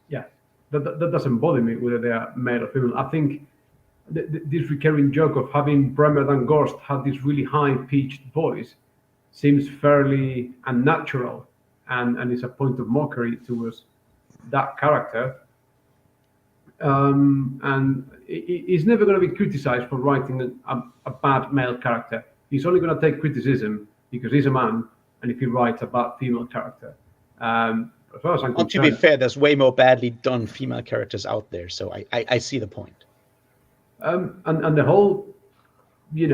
Yeah, that doesn't bother me whether they are male or female. I think this recurring joke of having Bremer and Gorst have this really high-pitched voice seems fairly unnatural, and is a point of mockery towards that character. And he's never going to be criticized for writing a bad male character. He's only going to take criticism because he's a man, and if he writes a bad female character. As far as I'm And to be concerned, fair, there's way more badly done female characters out there, so I see the point. and the whole, like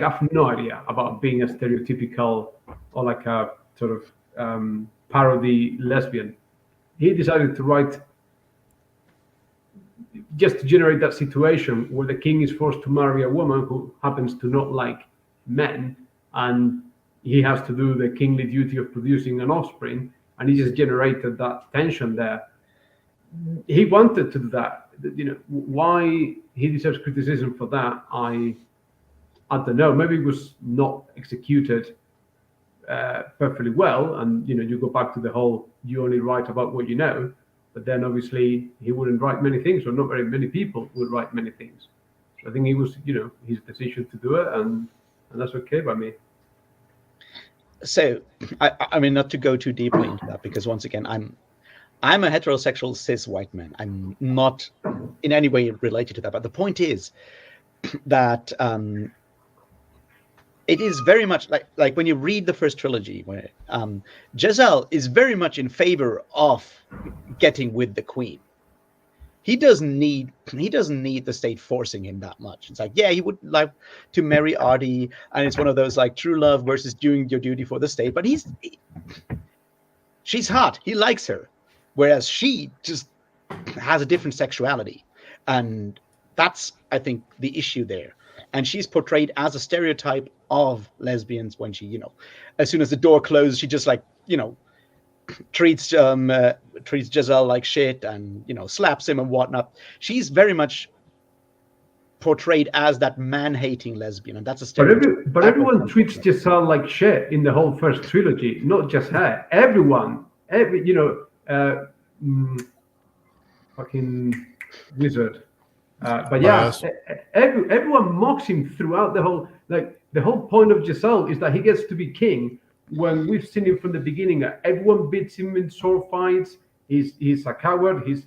I have no idea about being a stereotypical or like a sort of parody lesbian. He decided to write just to generate that situation where the king is forced to marry a woman who happens to not like men, and he has to do the kingly duty of producing an offspring, and he just generated that tension there. He wanted to do that. Why he deserves criticism for that, I don't know. Maybe it was not executed perfectly well, and you go back to the whole you only write about what you know. But then obviously he wouldn't write many things, or not very many people would write many things. So I think it was his decision to do it, and that's okay by me. So I mean, not to go too deeply into that, because once again, I'm a heterosexual cis white man. I'm not in any way related to that. But the point is that it is very much like when you read the first trilogy, where Jezal is very much in favor of getting with the queen. He doesn't need the state forcing him that much. It's like, yeah, he would like to marry Artie, and it's one of those like true love versus doing your duty for the state. But she's hot. He likes her, whereas she just has a different sexuality, and that's, I think, the issue there. And she's portrayed as a stereotype of lesbians when she, as soon as the door closes, she just like, treats Giselle like shit and, slaps him and whatnot. She's very much portrayed as that man-hating lesbian, and that's a stereotype. But everyone treats Giselle like shit in the whole first trilogy, not just her. Everyone, fucking wizard. But yeah, everyone mocks him throughout the whole. Like the whole point of Giselle is that he gets to be king. When we've seen him from the beginning, everyone beats him in sword fights. He's a coward. He's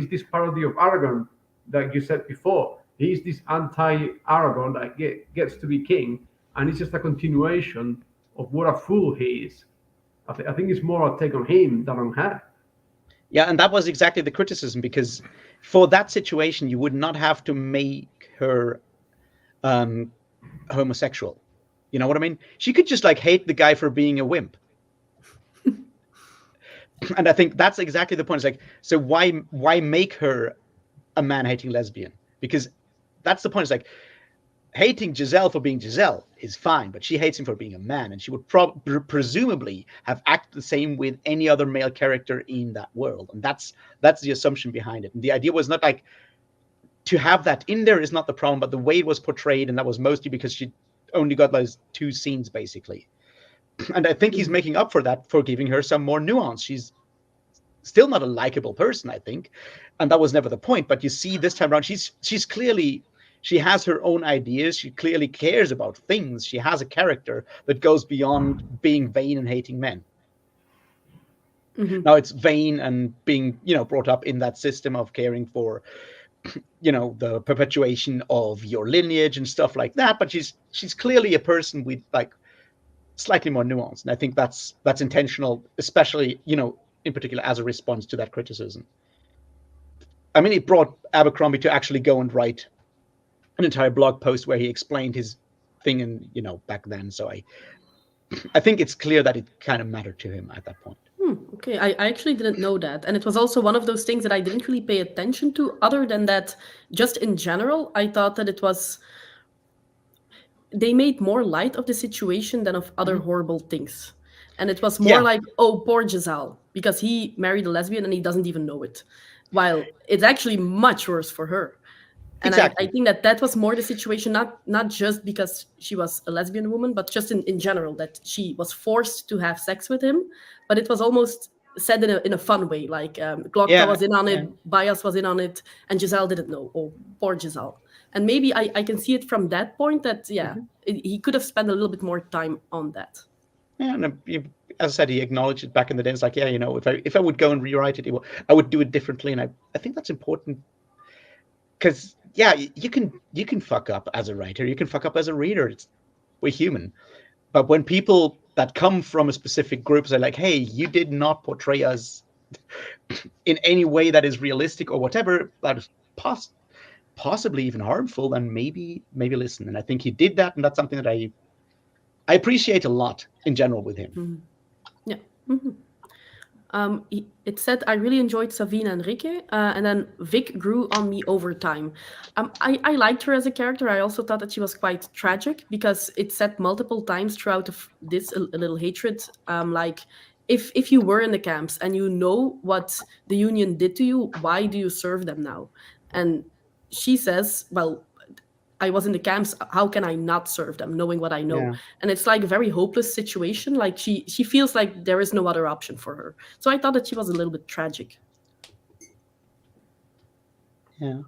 this parody of Aragon that you said before. He's this anti-Aragon that gets to be king, and it's just a continuation of what a fool he is. I think it's more a take on him than on her. Yeah, and that was exactly the criticism, because for that situation, you would not have to make her homosexual. You know what I mean? She could just like hate the guy for being a wimp. And I think that's exactly the point. It's like, so why make her a man-hating lesbian? Because that's the point. It's like, hating Giselle for being Giselle is fine, but she hates him for being a man, and she would presumably have acted the same with any other male character in that world, and that's the assumption behind it. And the idea was not like to have that in there is not the problem, but the way it was portrayed, and that was mostly because she only got those 2 scenes basically. And I think he's making up for that for giving her some more nuance. She's still not a likable person, I think, and that was never the point. But you see, this time around, she's clearly, she has her own ideas. She clearly cares about things. She has a character that goes beyond being vain and hating men. Now it's vain and being, brought up in that system of caring for, the perpetuation of your lineage and stuff like that. But she's clearly a person with like slightly more nuance, and I think that's intentional, especially in particular as a response to that criticism. I mean, it brought Abercrombie to actually go and write an entire blog post where he explained his thing, and back then. So I think it's clear that it kind of mattered to him at that point. Okay, I actually didn't know that. And it was also one of those things that I didn't really pay attention to, other than that, just in general, I thought that it was. They made more light of the situation than of other horrible things. And it was more like, oh, poor Giselle, because he married a lesbian and he doesn't even know it. While it's actually much worse for her. And Exactly. I think that was more the situation, not just because she was a lesbian woman, but just in general, that she was forced to have sex with him. But it was almost said in a fun way, like Glocta was in on it, Bias was in on it, and Giselle didn't know. Oh, poor Giselle. And maybe I can see it from that point that, he could have spent a little bit more time on that. Yeah, and as I said, he acknowledged it back in the day. It's like, if I would go and rewrite it, I would do it differently. And I think that's important because, you can fuck up as a writer. You can fuck up as a reader. We're human. But when people that come from a specific group say like, hey, you did not portray us in any way that is realistic or whatever, that is possibly even harmful, then maybe listen. And I think he did that, and that's something that I appreciate a lot in general with him. Yeah. It said, I really enjoyed Savine and Rikke, and then Vic grew on me over time. I liked her as a character. I also thought that she was quite tragic, because it said multiple times throughout this a little hatred, like, if you were in the camps and you know what the Union did to you, why do you serve them now? And she says, well, I was in the camps, how can I not serve them, knowing what I know? Yeah. And it's like a very hopeless situation. Like she feels like there is no other option for her. So I thought that she was a little bit tragic. Yeah.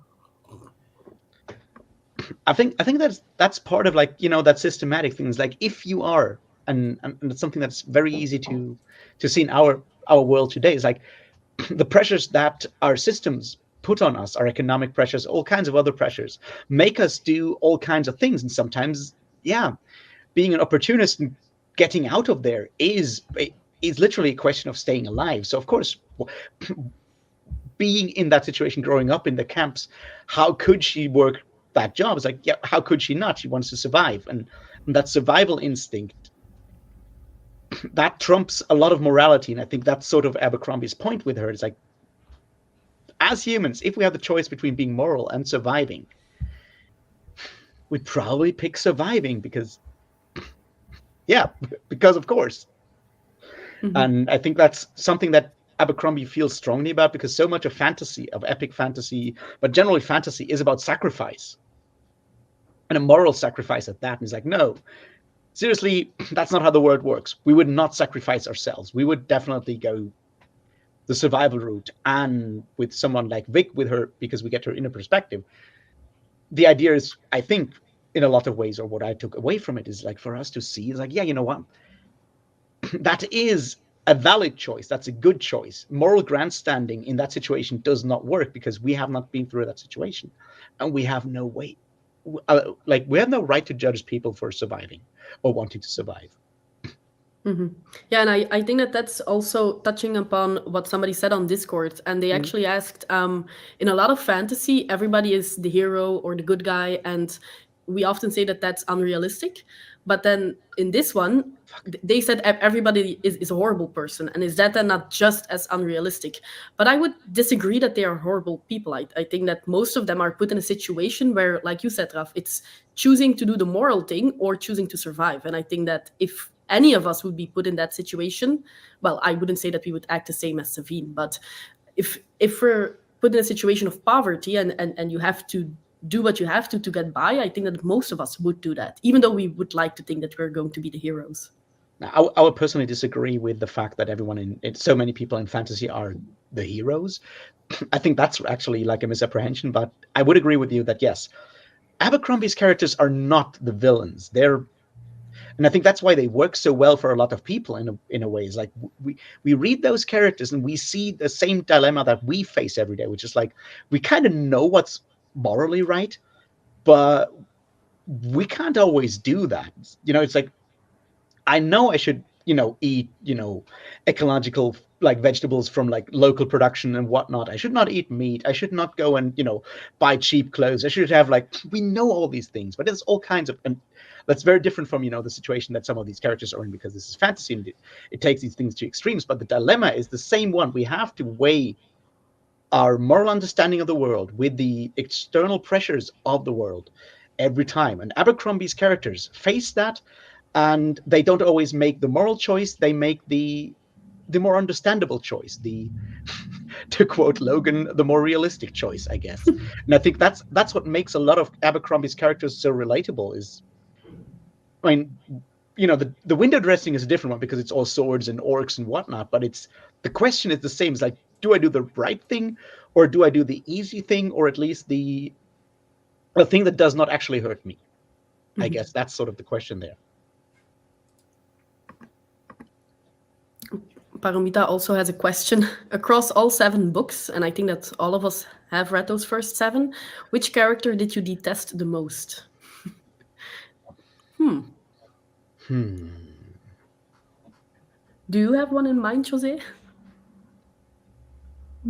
I think that's part of like, that systematic things. Like if you are, and it's something that's very easy to see in our world today, is like the pressures that our systems put on us, our economic pressures, all kinds of other pressures, make us do all kinds of things. And sometimes, being an opportunist and getting out of there is literally a question of staying alive. So of course, being in that situation, growing up in the camps, how could she work that job? It's like, how could she not? She wants to survive. And that survival instinct, that trumps a lot of morality. And I think that's sort of Abercrombie's point with her. It's like, as humans, if we have the choice between being moral and surviving, we'd probably pick surviving because of course. And I think that's something that Abercrombie feels strongly about, because so much of fantasy, of epic fantasy, but generally fantasy, is about sacrifice, and a moral sacrifice at that. And he's like, no, seriously, that's not how the world works. We would not sacrifice ourselves. We would definitely go the survival route. And with someone like Vic, with her, because we get her inner perspective, the idea is, I think, in a lot of ways, or what I took away from it, is like for us to see, is like, you know what? That is a valid choice. That's a good choice. Moral grandstanding in that situation does not work, because we have not been through that situation, and we have no way. We have no right to judge people for surviving or wanting to survive. Yeah, and I think that that's also touching upon what somebody said on Discord, and they actually asked, in a lot of fantasy, everybody is the hero or the good guy, and we often say that that's unrealistic. But then in this one, they said everybody is a horrible person, and is that then not just as unrealistic? But I would disagree that they are horrible people. I think that most of them are put in a situation where, like you said, Raf, it's choosing to do the moral thing or choosing to survive. And I think that if any of us would be put in that situation, well, I wouldn't say that we would act the same as Savine, but if we're put in a situation of poverty and you have to do what you have to get by, I think that most of us would do that, even though we would like to think that we're going to be the heroes. Now, I would personally disagree with the fact that everyone so many people in fantasy are the heroes. I think that's actually like a misapprehension, but I would agree with you that yes, Abercrombie's characters are not the villains. And I think that's why they work so well for a lot of people in a way. Is like we read those characters and we see the same dilemma that we face every day, which is like we kind of know what's morally right, but we can't always do that. It's like I know I should, eat, ecological like vegetables from like local production and whatnot. I should not eat meat. I should not go and, buy cheap clothes. I should have we know all these things, but there's all kinds of, and that's very different from, the situation that some of these characters are in because this is fantasy and it takes these things to extremes. But the dilemma is the same one. We have to weigh our moral understanding of the world with the external pressures of the world every time. And Abercrombie's characters face that, and they don't always make the moral choice. They make the more understandable choice, the to quote Logan, the more realistic choice, I guess. And I think that's what makes a lot of Abercrombie's characters so relatable. The window dressing is a different one because it's all swords and orcs and whatnot, but the question is the same. It's like, do I do the right thing, or do I do the easy thing, or at least the thing that does not actually hurt me? I guess that's sort of the question there. Paromita also has a question. Across all 7 books, and I think that all of us have read those first 7, which character did you detest the most? Do you have one in mind, Jose? I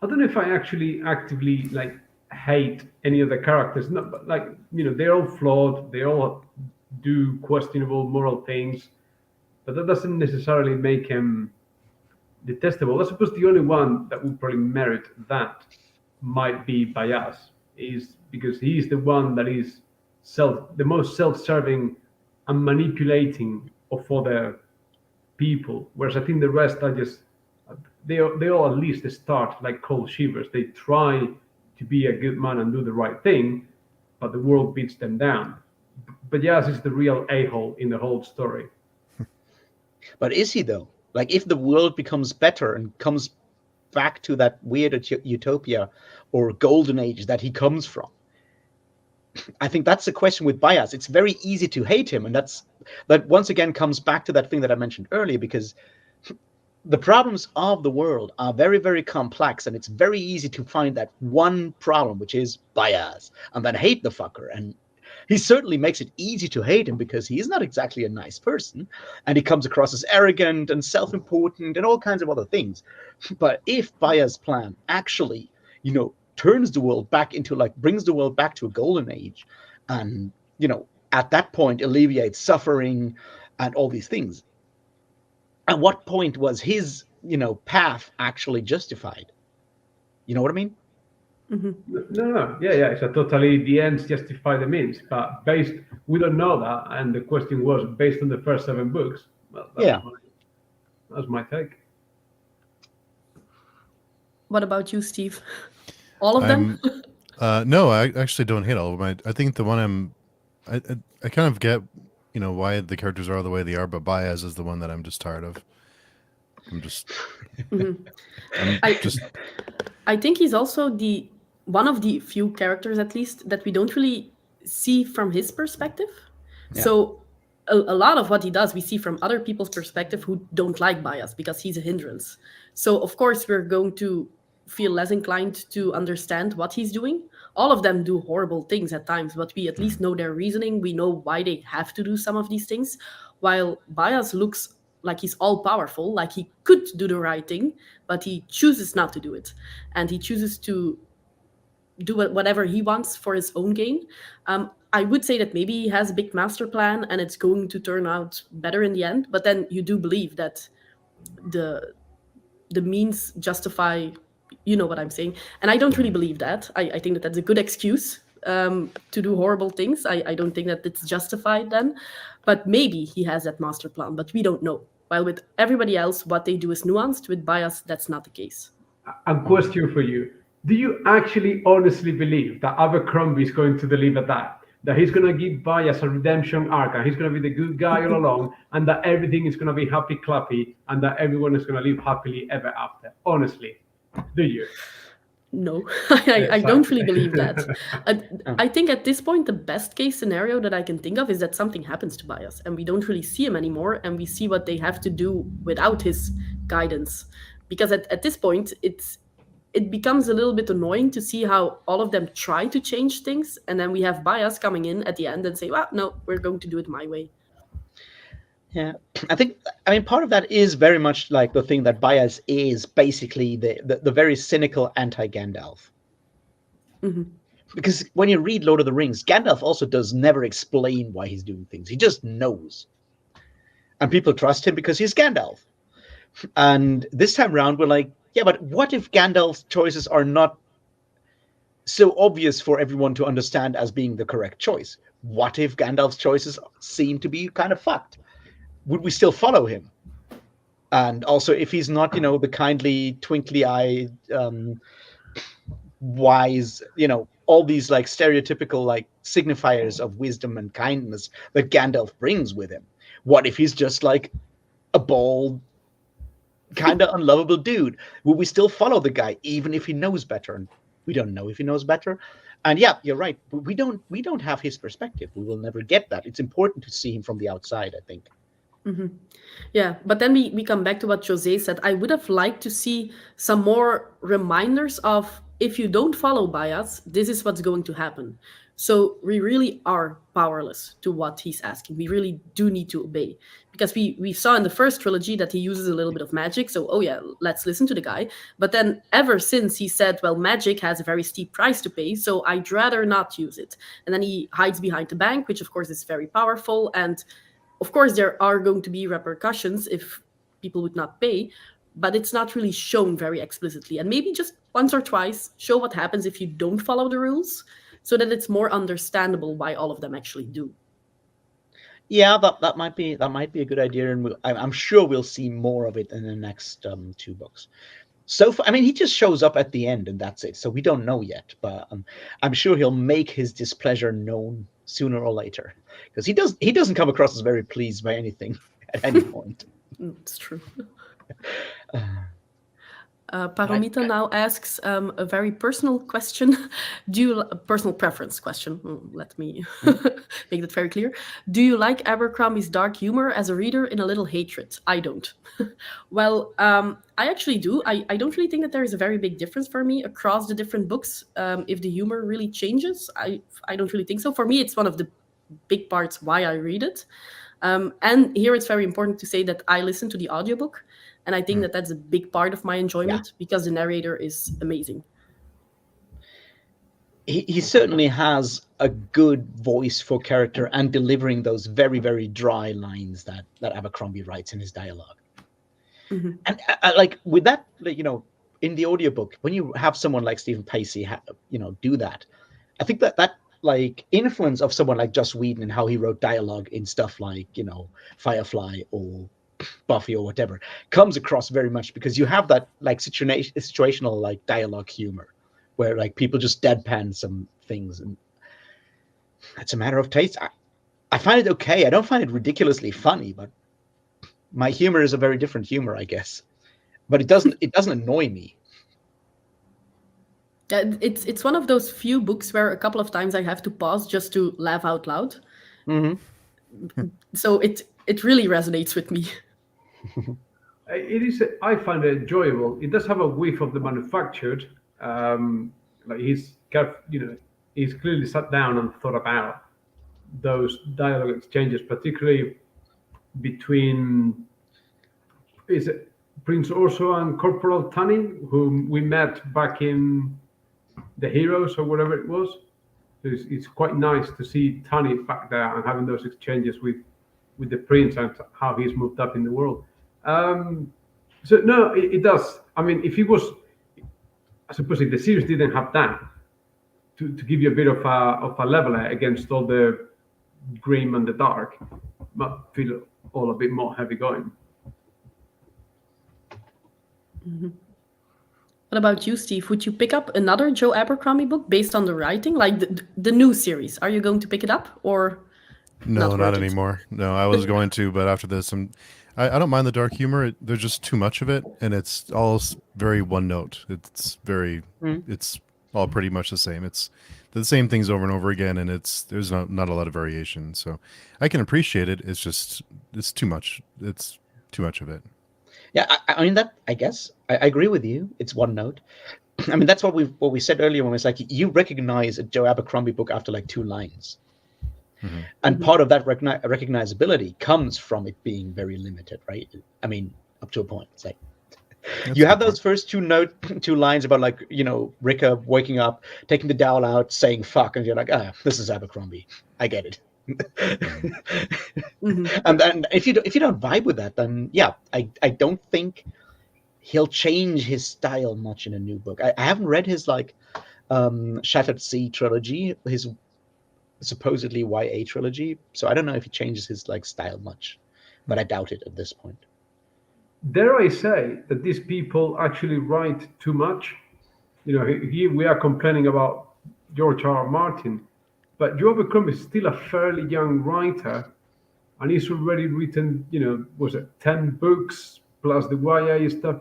don't know if I actually actively hate any of the characters. No, but they're all flawed. They all do questionable moral things, but that doesn't necessarily make him detestable. I suppose the only one that would probably merit that might be Bias, is because he's the one that is the most self-serving and manipulating of other people, whereas I think the rest are just they all at least start like cold shivers. They try to be a good man and do the right thing, but the world beats them down. But Yas is the real a-hole in the whole story. But is he though? Like, if the world becomes better and comes back to that weird utopia or golden age that he comes from, I think that's the question with Bias. It's very easy to hate him, and that once again comes back to that thing that I mentioned earlier, because the problems of the world are very, very complex, and it's very easy to find that one problem, which is Bias, and then hate the fucker. And he certainly makes it easy to hate him because he is not exactly a nice person, and he comes across as arrogant and self-important and all kinds of other things. But if Bias' plan actually, turns the world back into brings the world back to a golden age, and at that point alleviates suffering and all these things, at what point was his path actually justified? You know what I mean? Mm-hmm. No. Yeah. So totally, the ends justify the means. But we don't know that, and the question was based on the first 7 books. Well, that's my take. What about you, Steve? All of them? No, I actually don't hate all of them. I think the one I kind of get, why the characters are the way they are, but Baez is the one that I'm just tired of. I think he's also one of the few characters, at least, that we don't really see from his perspective. Yeah. So a lot of what he does, we see from other people's perspective who don't like Bias because he's a hindrance. So of course we're going to feel less inclined to understand what he's doing. All of them do horrible things at times, but we at least know their reasoning. We know why they have to do some of these things, while Bias looks like he's all powerful, like he could do the right thing, but he chooses not to do it. And he chooses to do whatever he wants for his own gain. I would say that maybe he has a big master plan and it's going to turn out better in the end, but then you do believe that the means justify, you know what I'm saying? And I don't really believe that. I think that that's a good excuse to do horrible things. I don't think that it's justified then, but maybe he has that master plan, but we don't know. While with everybody else, what they do is nuanced. With Bias, that's not the case. A question for you. Do you actually honestly believe that Abercrombie is going to deliver that? that he's going to give Bias a redemption arc, and he's going to be the good guy all along, and that everything is going to be happy clappy, and that everyone is going to live happily ever after. Honestly, do you? No, I don't really believe that. Oh. I think at this point, the best case scenario that I can think of is that something happens to Bias and we don't really see him anymore and we see what they have to do without his guidance. Because at this point, it becomes a little bit annoying to see how all of them try to change things and then we have Bias coming in at the end and say, well, no, we're going to do it my way. Yeah, I mean, part of that is very much like the thing that Bias is basically the very cynical anti-Gandalf. Because when you read Lord of the Rings, Gandalf also does never explain why he's doing things. He just knows. And people trust him because he's Gandalf. And this time around, we're like, yeah, but what if Gandalf's choices are not so obvious for everyone to understand as being the correct choice? What if Gandalf's choices seem to be kind of fucked? Would we still follow him? And also, if he's not, the kindly, twinkly-eyed, wise, all these like stereotypical like signifiers of wisdom and kindness that Gandalf brings with him, what if he's just like a bald, kind of unlovable dude? Will we still follow the guy even if he knows better? And we don't know if he knows better. And yeah, you're right. We don't have his perspective. We will never get that. It's important to see him from the outside, I think. Yeah, but then we come back to what Jose said. I would have liked to see some more reminders of if you don't follow Bias, this is what's going to happen. So we really are powerless to what he's asking. We really do need to obey. Because we saw in the first trilogy that he uses a little bit of magic. So, oh yeah, let's listen to the guy. But then ever since he said, well, magic has a very steep price to pay, so I'd rather not use it. And then he hides behind the bank, which of course is very powerful. And of course, there are going to be repercussions if people would not pay, but it's not really shown very explicitly. And maybe just once or twice, show what happens if you don't follow the rules so that it's more understandable why all of them actually do. Yeah, that might be a good idea, and I'm sure we'll see more of it in the next two books. So far, I mean, he just shows up at the end, and that's it. So we don't know yet, but I'm sure he'll make his displeasure known sooner or later, because he doesn't come across as very pleased by anything at any point. It's true. Paramita now asks a very personal question. A personal preference question? Let me make that very clear. Do you like Abercrombie's dark humor? As a reader, in a little hatred. I don't. Well, I actually do. I don't really think that there is a very big difference for me across the different books. If the humor really changes, I don't really think so. For me, it's one of the big parts why I read it. And here it's very important to say that I listen to the audiobook. And I think that that's a big part of my enjoyment because the narrator is amazing. He certainly has a good voice for character and delivering those very, very dry lines that Abercrombie writes in his dialogue. And like with that, in the audiobook, when you have someone like Stephen Pacey, do that, I think that like influence of someone like Joss Whedon and how he wrote dialogue in stuff like, Firefly or Buffy or whatever comes across very much because you have that like situational like dialogue humor where like people just deadpan some things, and it's a matter of taste. I find it okay. I don't find it ridiculously funny, but my humor is a very different humor, I guess. But it doesn't annoy me. It's one of those few books where a couple of times I have to pause just to laugh out loud. So it really resonates with me. It is. I find it enjoyable. It does have a whiff of the manufactured. Like he's clearly sat down and thought about those dialogue exchanges, particularly between is it Prince Orso and Corporal Tunney, whom we met back in the Heroes or whatever it was. So it's quite nice to see Tunney back there and having those exchanges with the Prince and how he's moved up in the world. So no, it does. I mean, if it was, I suppose if the series didn't have that to give you a bit of a leveler against all the grim and the dark, might feel all a bit more heavy going. What about you, Steve? Would you pick up another Joe Abercrombie book based on the writing, like the new series? Are you going to pick it up or No, not not worth it? anymore. No, I was going to, but after this, I don't mind the dark humor. There's just too much of it, and it's all very one note. It's all pretty much the same. It's the same things over and over again, and there's not a lot of variation. So I can appreciate it. It's too much. It's too much of it. Yeah, I mean that. I guess I agree with you. It's one note. I mean that's what we said earlier when it's like you recognize a Joe Abercrombie book after like 2 lines, and part of that recognizability comes from it being very limited, right? I mean, up to a point. It's like That's you a have good those first 2 lines about like Ricka waking up, taking the dowel out, saying "fuck," and you're like, this is Abercrombie. I get it. And if you don't vibe with that, then yeah, I don't think he'll change his style much in a new book. I haven't read his like Shattered Sea trilogy, his supposedly YA trilogy, so I don't know if he changes his like style much, but I doubt it at this point. Dare I say that these people actually write too much? Here we are complaining about George R. R. Martin, but Joe Abercrombie is still a fairly young writer, and he's already written, was it 10 books plus the YA stuff?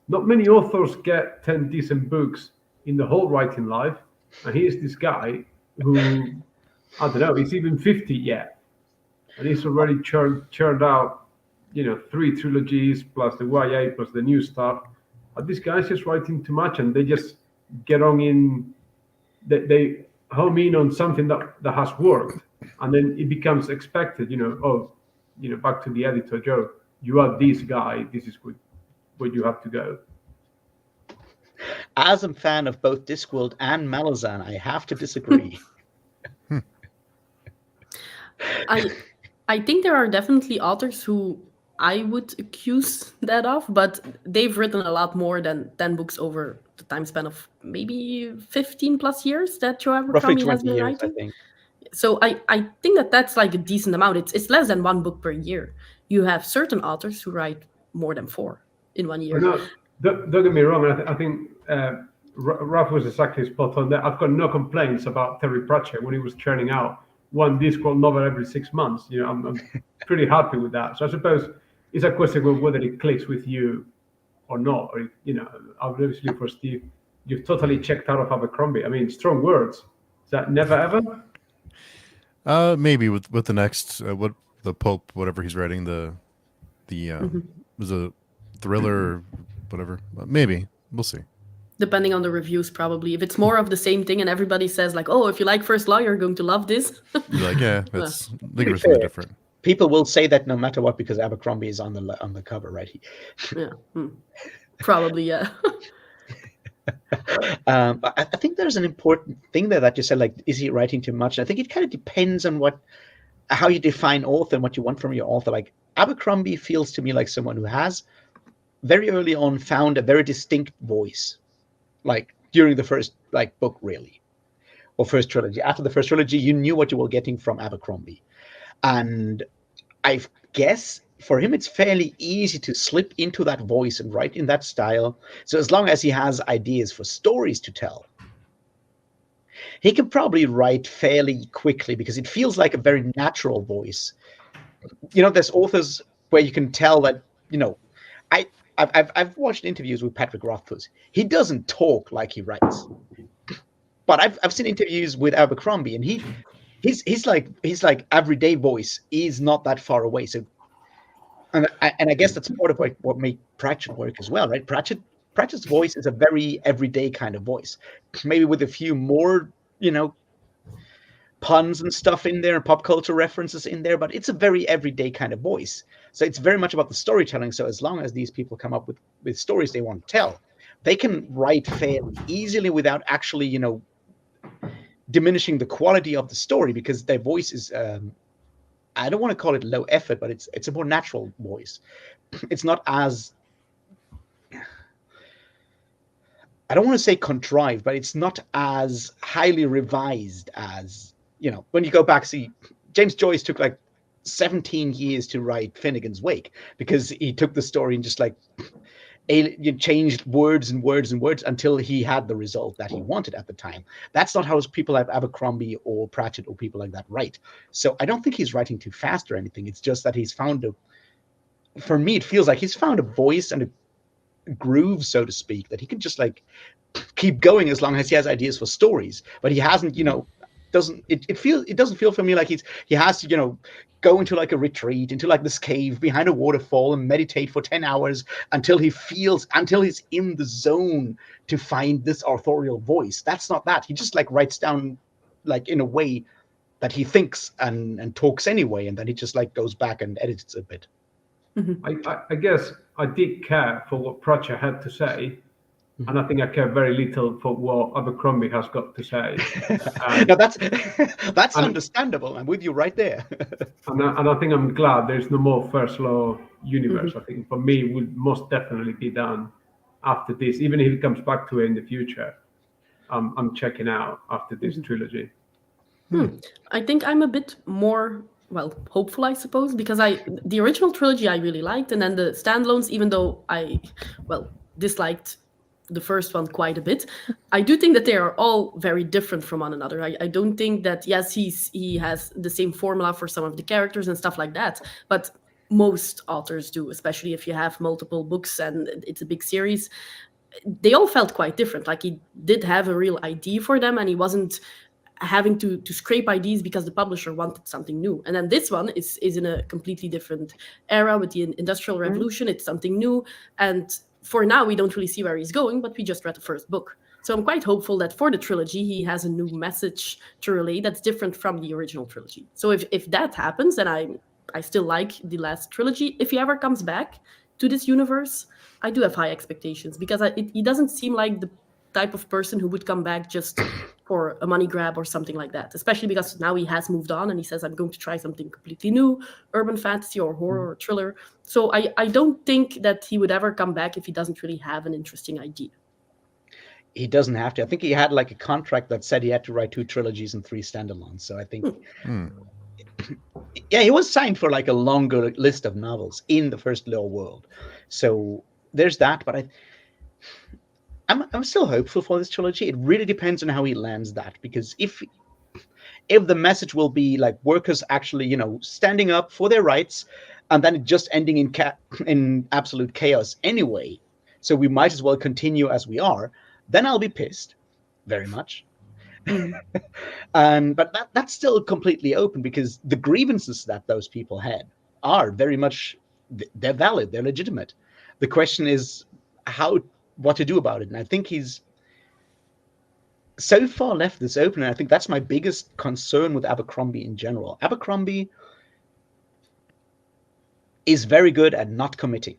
Not many authors get 10 decent books in the whole writing life, and here's this guy who, I don't know, he's even 50 yet, and he's already churned out 3 trilogies plus the YA plus the new stuff. But this guy's just writing too much, and they just get on in. They home in on something that has worked, and then it becomes expected. Back to the editor, Joe. You are this guy. This is where you have to go. As a fan of both Discworld and Malazan, I have to disagree. I think there are definitely authors who I would accuse that of, but they've written a lot more than 10 books over the time span of maybe 15 plus years that Joe Roughly Abercrombie has 20 been years, writing. I think. So I think that's like a decent amount. It's less than 1 book per year. You have certain authors who write more than 4 in 1 year. No, don't get me wrong. I think Ralph was exactly spot on there. I've got no complaints about Terry Pratchett when he was churning out one Discworld novel every 6 months. I'm pretty happy with that. So I suppose it's a question of whether it clicks with you or not. Or obviously for Steve, you've totally checked out of Abercrombie. I mean, strong words. Is that never ever? Maybe with the next what the Pope, whatever he's writing, the was a thriller or whatever. Maybe we'll see. Depending on the reviews, probably. If it's more of the same thing and everybody says like, "Oh, if you like First Law, you're going to love this." You're like, yeah, it's looking for something different. People will say that no matter what because Abercrombie is on the cover, right? Yeah, probably, yeah. I think there's an important thing there that you said, like, is he writing too much? I think it kind of depends on how you define author and what you want from your author. Like Abercrombie feels to me like someone who has very early on found a very distinct voice, like during the first book, really, or first trilogy. After the first trilogy, you knew what you were getting from Abercrombie. And I guess for him, it's fairly easy to slip into that voice and write in that style. So as long as he has ideas for stories to tell, he can probably write fairly quickly because it feels like a very natural voice. There's authors where you can tell that, I've watched interviews with Patrick Rothfuss. He doesn't talk like he writes. But I've seen interviews with Abercrombie, and his everyday voice is not that far away. So, and I guess that's part of what made Pratchett work as well, right? Pratchett's voice is a very everyday kind of voice, maybe with a few more, puns and stuff in there, and pop culture references in there, but it's a very everyday kind of voice. So it's very much about the storytelling. So as long as these people come up with stories they want to tell, they can write fairly easily without actually, diminishing the quality of the story because their voice is I don't want to call it low effort, but it's a more natural voice. It's not as, I don't want to say contrived, but it's not as highly revised as, when you go back, see, James Joyce took like 17 years to write Finnegan's Wake because he took the story and just you changed words and words and words until he had the result that he wanted at the time. That's not how people like Abercrombie or Pratchett or people like that write. So I don't think he's writing too fast or anything. It's just that he's found for me, it feels like he's found a voice and a groove, so to speak, that he can just like keep going as long as he has ideas for stories. But he hasn't, it doesn't feel for me like he has to, go into like a retreat, into like this cave behind a waterfall and meditate for 10 hours until he's in the zone to find this authorial voice. That's not that. He just like writes down like in a way that he thinks and talks anyway, and then he just like goes back and edits a bit. I guess I did care for what Pratchett had to say, and I think I care very little for what Abercrombie has got to say. No, that's understandable. I'm with you right there. and I think I'm glad there's no more First Law universe. I think for me it would most definitely be done after this. Even if he comes back to it in the future, I'm checking out after this trilogy. I think I'm a bit more, hopeful, I suppose, because the original trilogy I really liked, and then the standalones, even though I disliked the first one quite a bit, I do think that they are all very different from one another. I don't think that, yes, he has the same formula for some of the characters and stuff like that, but most authors do, especially if you have multiple books and it's a big series. They all felt quite different. Like he did have a real idea for them, and he wasn't having to scrape ideas because the publisher wanted something new. And then this one is in a completely different era with the Industrial Revolution. It's something new, and for now we don't really see where he's going, but we just read the first book. So I'm quite hopeful that for the trilogy he has a new message to relay that's different from the original trilogy. So if that happens, then I still like the last trilogy. If he ever comes back to this universe, I do have high expectations, because he doesn't seem like the type of person who would come back just for a money grab or something like that, especially because now he has moved on and he says, I'm going to try something completely new, urban fantasy or horror or thriller. So I don't think that he would ever come back if he doesn't really have an interesting idea. He doesn't have to. I think he had like a contract that said he had to write 2 trilogies and 3 standalones. So I think, yeah, he was signed for like a longer list of novels in the First Law world. So there's that, but I'm still hopeful for this trilogy. It really depends on how he lands that, because if the message will be like workers actually, standing up for their rights, and then just ending in absolute chaos anyway, so we might as well continue as we are, then I'll be pissed, very much. But that's still completely open, because the grievances that those people had are very much, they're valid, they're legitimate. The question is what to do about it. And I think he's so far left this open, and I think that's my biggest concern with Abercrombie in general. Abercrombie is very good at not committing,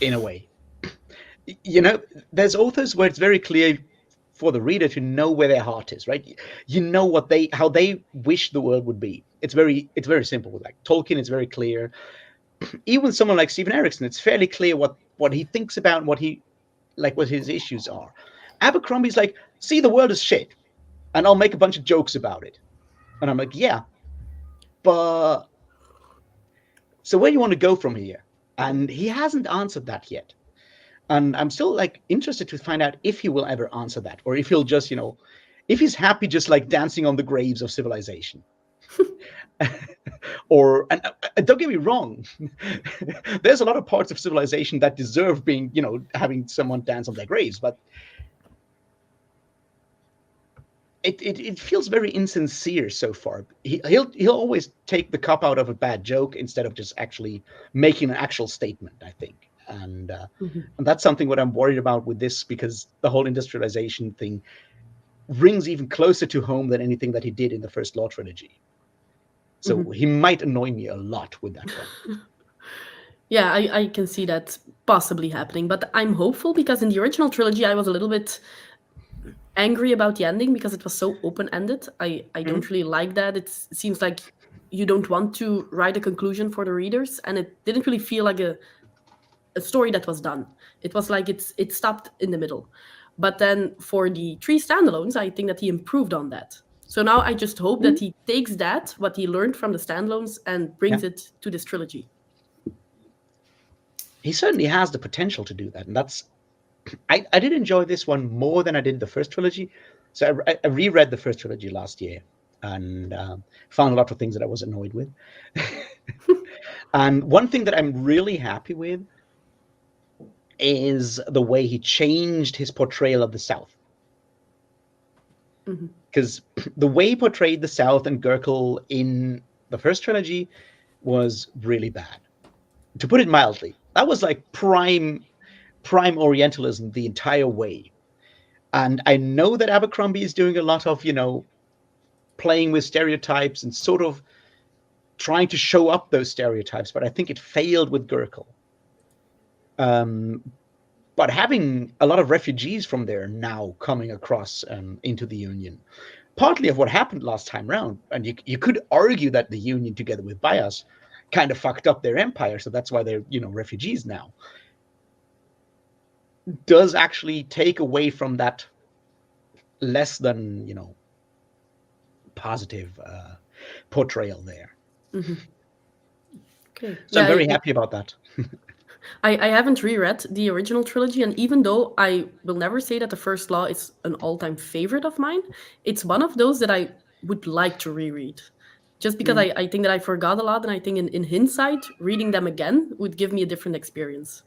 in a way. There's authors where it's very clear for the reader to know where their heart is, right? You know how they wish the world would be. It's very simple. With like Tolkien, it's very clear. Even someone like Stephen Erickson, it's fairly clear what he thinks about and what his issues are. Abercrombie's like, see, the world is shit, and I'll make a bunch of jokes about it. And I'm like, yeah, but so where do you want to go from here? And he hasn't answered that yet. And I'm still like interested to find out if he will ever answer that, or if he'll just, if he's happy just like dancing on the graves of civilization. And don't get me wrong, there's a lot of parts of civilization that deserve being, having someone dance on their graves, but it feels very insincere so far. He'll always take the cop out of a bad joke instead of just actually making an actual statement, I think. And that's something what I'm worried about with this, because the whole industrialization thing rings even closer to home than anything that he did in the First Law trilogy. So he might annoy me a lot with that one. Yeah, I can see that possibly happening, but I'm hopeful, because in the original trilogy I was a little bit angry about the ending because it was so open-ended. I don't really like that. It seems like you don't want to write a conclusion for the readers, and it didn't really feel like a story that was done. It was like it stopped in the middle. But then for the 3 standalones, I think that he improved on that. So now I just hope that he takes what he learned from the standalones, and brings it to this trilogy. he certainly has the potential to do that, and that's. I did enjoy this one more than I did the first trilogy. So I reread the first trilogy last year and found a lot of things that I was annoyed with. And one thing that I'm really happy with is the way he changed his portrayal of the South. Because the way he portrayed the South and Gurkel in the first trilogy was really bad. To put it mildly, that was like prime Orientalism the entire way. And I know that Abercrombie is doing a lot of, playing with stereotypes and sort of trying to show up those stereotypes, but I think it failed with Gurkel. But having a lot of refugees from there now coming across into the Union, partly of what happened last time round, and you could argue that the Union, together with Bias, kind of fucked up their empire, so that's why they're refugees now. Does actually take away from that less than positive portrayal there. Okay. So I'm very happy about that. I haven't reread the original trilogy, and even though I will never say that the First Law is an all-time favorite of mine, it's one of those that I would like to reread. Just because I think that I forgot a lot, and I think in hindsight, reading them again would give me a different experience.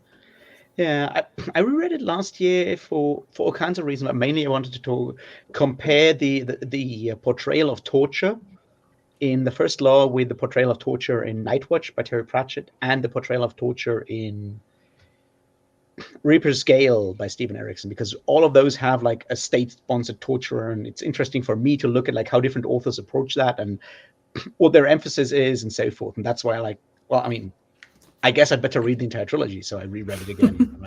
Yeah, I reread it last year for all kinds of reasons. Mainly, I wanted to compare the portrayal of torture in the First Law with the portrayal of torture in Night Watch by Terry Pratchett and the portrayal of torture in Reaper's Gale by Stephen Erickson, because all of those have like a state-sponsored torture, and it's interesting for me to look at like how different authors approach that and what their emphasis is and so forth. And that's why I guess I'd better read the entire trilogy, so I reread it again.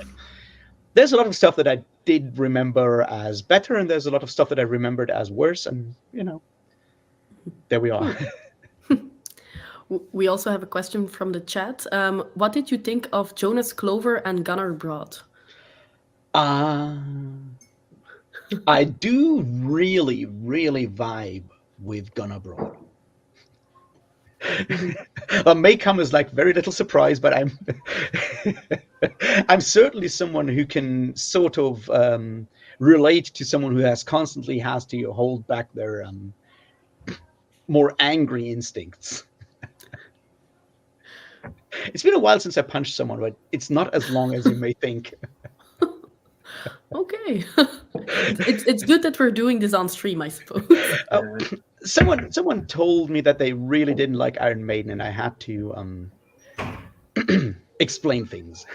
There's a lot of stuff that I did remember as better, and there's a lot of stuff that I remembered as worse, and there we are. We also have a question from the chat. What did you think of Jonas Clover and Gunnar Broad? I do really, really vibe with Gunnar Broad. May come as like very little surprise, but I'm certainly someone who can sort of relate to someone who constantly has to hold back their more angry instincts. It's been a while since I punched someone, but it's not as long as you may think. Okay. It's good that we're doing this on stream, I suppose. Someone told me that they really didn't like Iron Maiden, and I had to explain things.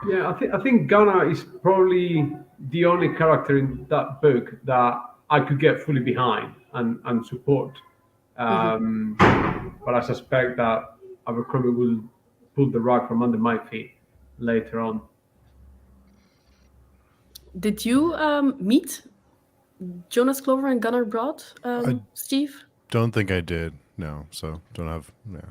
Yeah, I think Gunnar is probably the only character in that book that I could get fully behind and support. But I suspect that Abercrombie will pull the rug from under my feet later on. Did you meet Jonas Clover and Gunnar Broad, Steve? Don't think I did. No, so don't have. Yeah.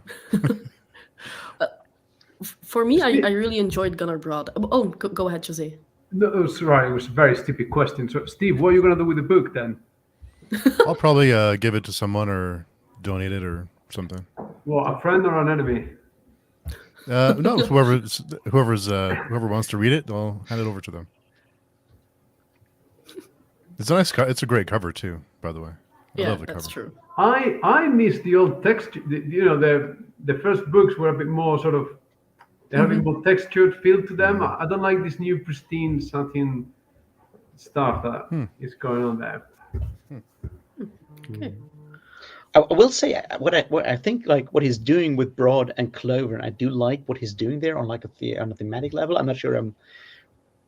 For me, I really enjoyed Gunnar Broad. Oh, go ahead, Jose. No, sorry, it was a very stupid question. So, Steve, what are you going to do with the book then? I'll probably give it to someone or donate it or something. Well, a friend or an enemy? No, whoever wants to read it, I'll hand it over to them. It's a nice. It's a great cover too, by the way. I love the that's cover. True. I miss the old text. The first books were a bit more sort of. They have a bit more textured feel to them. I don't like this new pristine satin stuff that is going on there. Okay. I will say what I think, like what he's doing with Broad and Clover, and I do like what he's doing there on like on a thematic level. I'm not sure.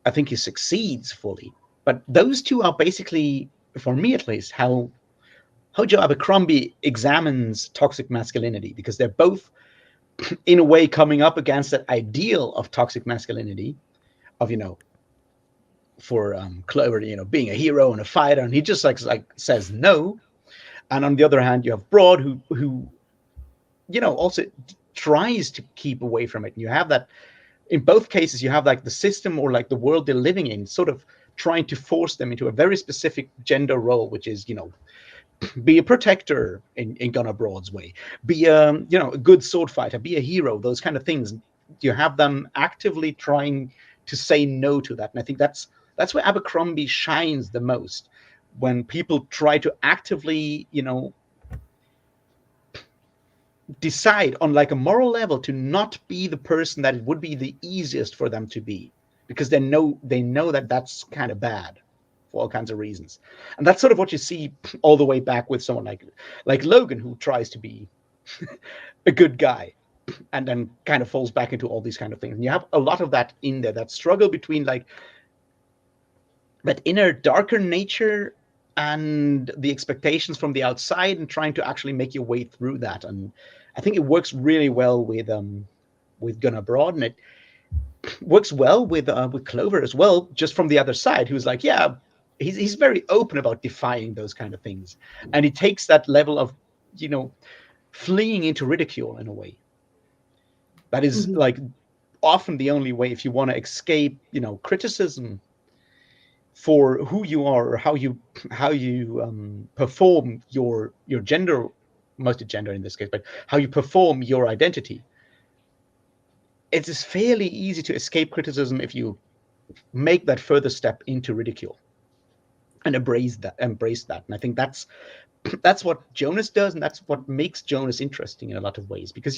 I think he succeeds fully, but those two are basically, for me at least, how Joe Abercrombie examines toxic masculinity, because they're both, in a way, coming up against that ideal of toxic masculinity, of for Clover, being a hero and a fighter, and he just like says no. And on the other hand, you have Broad, who also tries to keep away from it. And you have that, in both cases, you have like the system or like the world they're living in, sort of trying to force them into a very specific gender role, which is, be a protector in Gunnar Broad's way, be a good sword fighter, be a hero, those kind of things. them actively trying to say no to that. And I think that's where Abercrombie shines the most, when people try to actively, decide on like a moral level to not be the person that it would be the easiest for them to be, because they know that that's kind of bad for all kinds of reasons. And that's sort of what you see all the way back with someone like Logan, who tries to be a good guy and then kind of falls back into all these kind of things. And you have a lot of that in there, that struggle between like that inner darker nature and the expectations from the outside, and trying to actually make your way through that. And I think it works really well with Gunnar Broad, and it works well with Clover as well, just from the other side, who's like, yeah, he's very open about defying those kind of things, and he takes that level of fleeing into ridicule in a way that is like often the only way if you want to escape criticism for who you are, or how you perform your gender, mostly gender in this case, but how you perform your identity. It is fairly easy to escape criticism if you make that further step into ridicule and embrace that. And I think that's what Jonas does, and that's what makes Jonas interesting in a lot of ways, because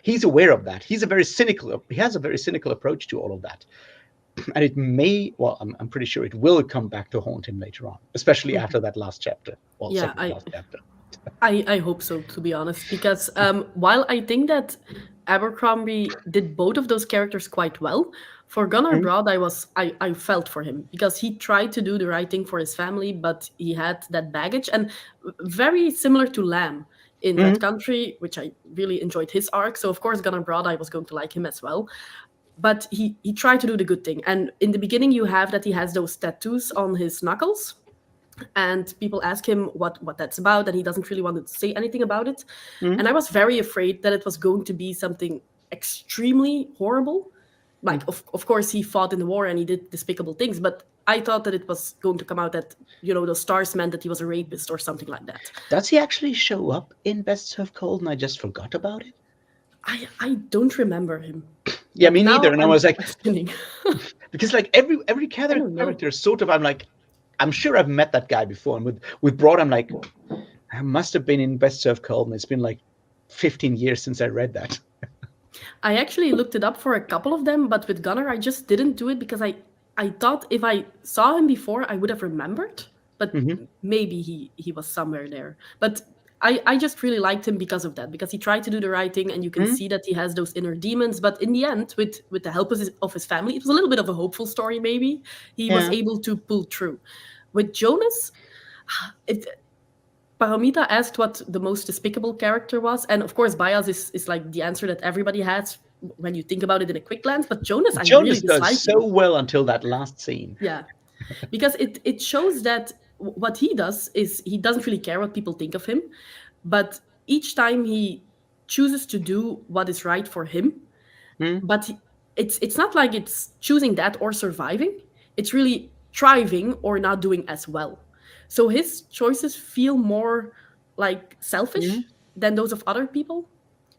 he's aware of that. He has a very cynical approach to all of that. And it may, I'm pretty sure it will come back to haunt him later on, especially after that last chapter. Last chapter. I hope so, to be honest, because while I think that Abercrombie did both of those characters quite well, for Gunnar Broad, I felt for him, because he tried to do the right thing for his family, but he had that baggage, and very similar to Lamb in Red Country, which I really enjoyed his arc. So of course, Gunnar Broad, I was going to like him as well. But he tried to do the good thing. And in the beginning, you have that he has those tattoos on his knuckles. And people ask him what that's about, and he doesn't really want to say anything about it. And I was very afraid that it was going to be something extremely horrible. Like, of course, he fought in the war and he did despicable things, but I thought that it was going to come out that, those stars meant that he was a rapist or something like that. Does he actually show up in Best Served Cold and I just forgot about it? I don't remember him. Yeah, me neither. And I was like, because like every character is sort of, I'm sure I've met that guy before. And with Broad, I'm like, I must have been in Best Served Cold, and it's been like 15 years since I read that. I actually looked it up for a couple of them, but with Gunnar, I just didn't do it because I thought if I saw him before, I would have remembered. But maybe he was somewhere there. But I just really liked him because of that, because he tried to do the right thing, and you can see that he has those inner demons. But in the end, with the help of his family, it was a little bit of a hopeful story, maybe. He was able to pull through. With Jonas, Paramita asked what the most despicable character was. And of course, Bias is like the answer that everybody has when you think about it in a quick glance. But Jonas I really dislike does so well until that last scene. Yeah, because it shows that what he does is he doesn't really care what people think of him, but each time he chooses to do what is right for him, but it's not like it's choosing that or surviving. It's really thriving or not doing as well. So his choices feel more like selfish than those of other people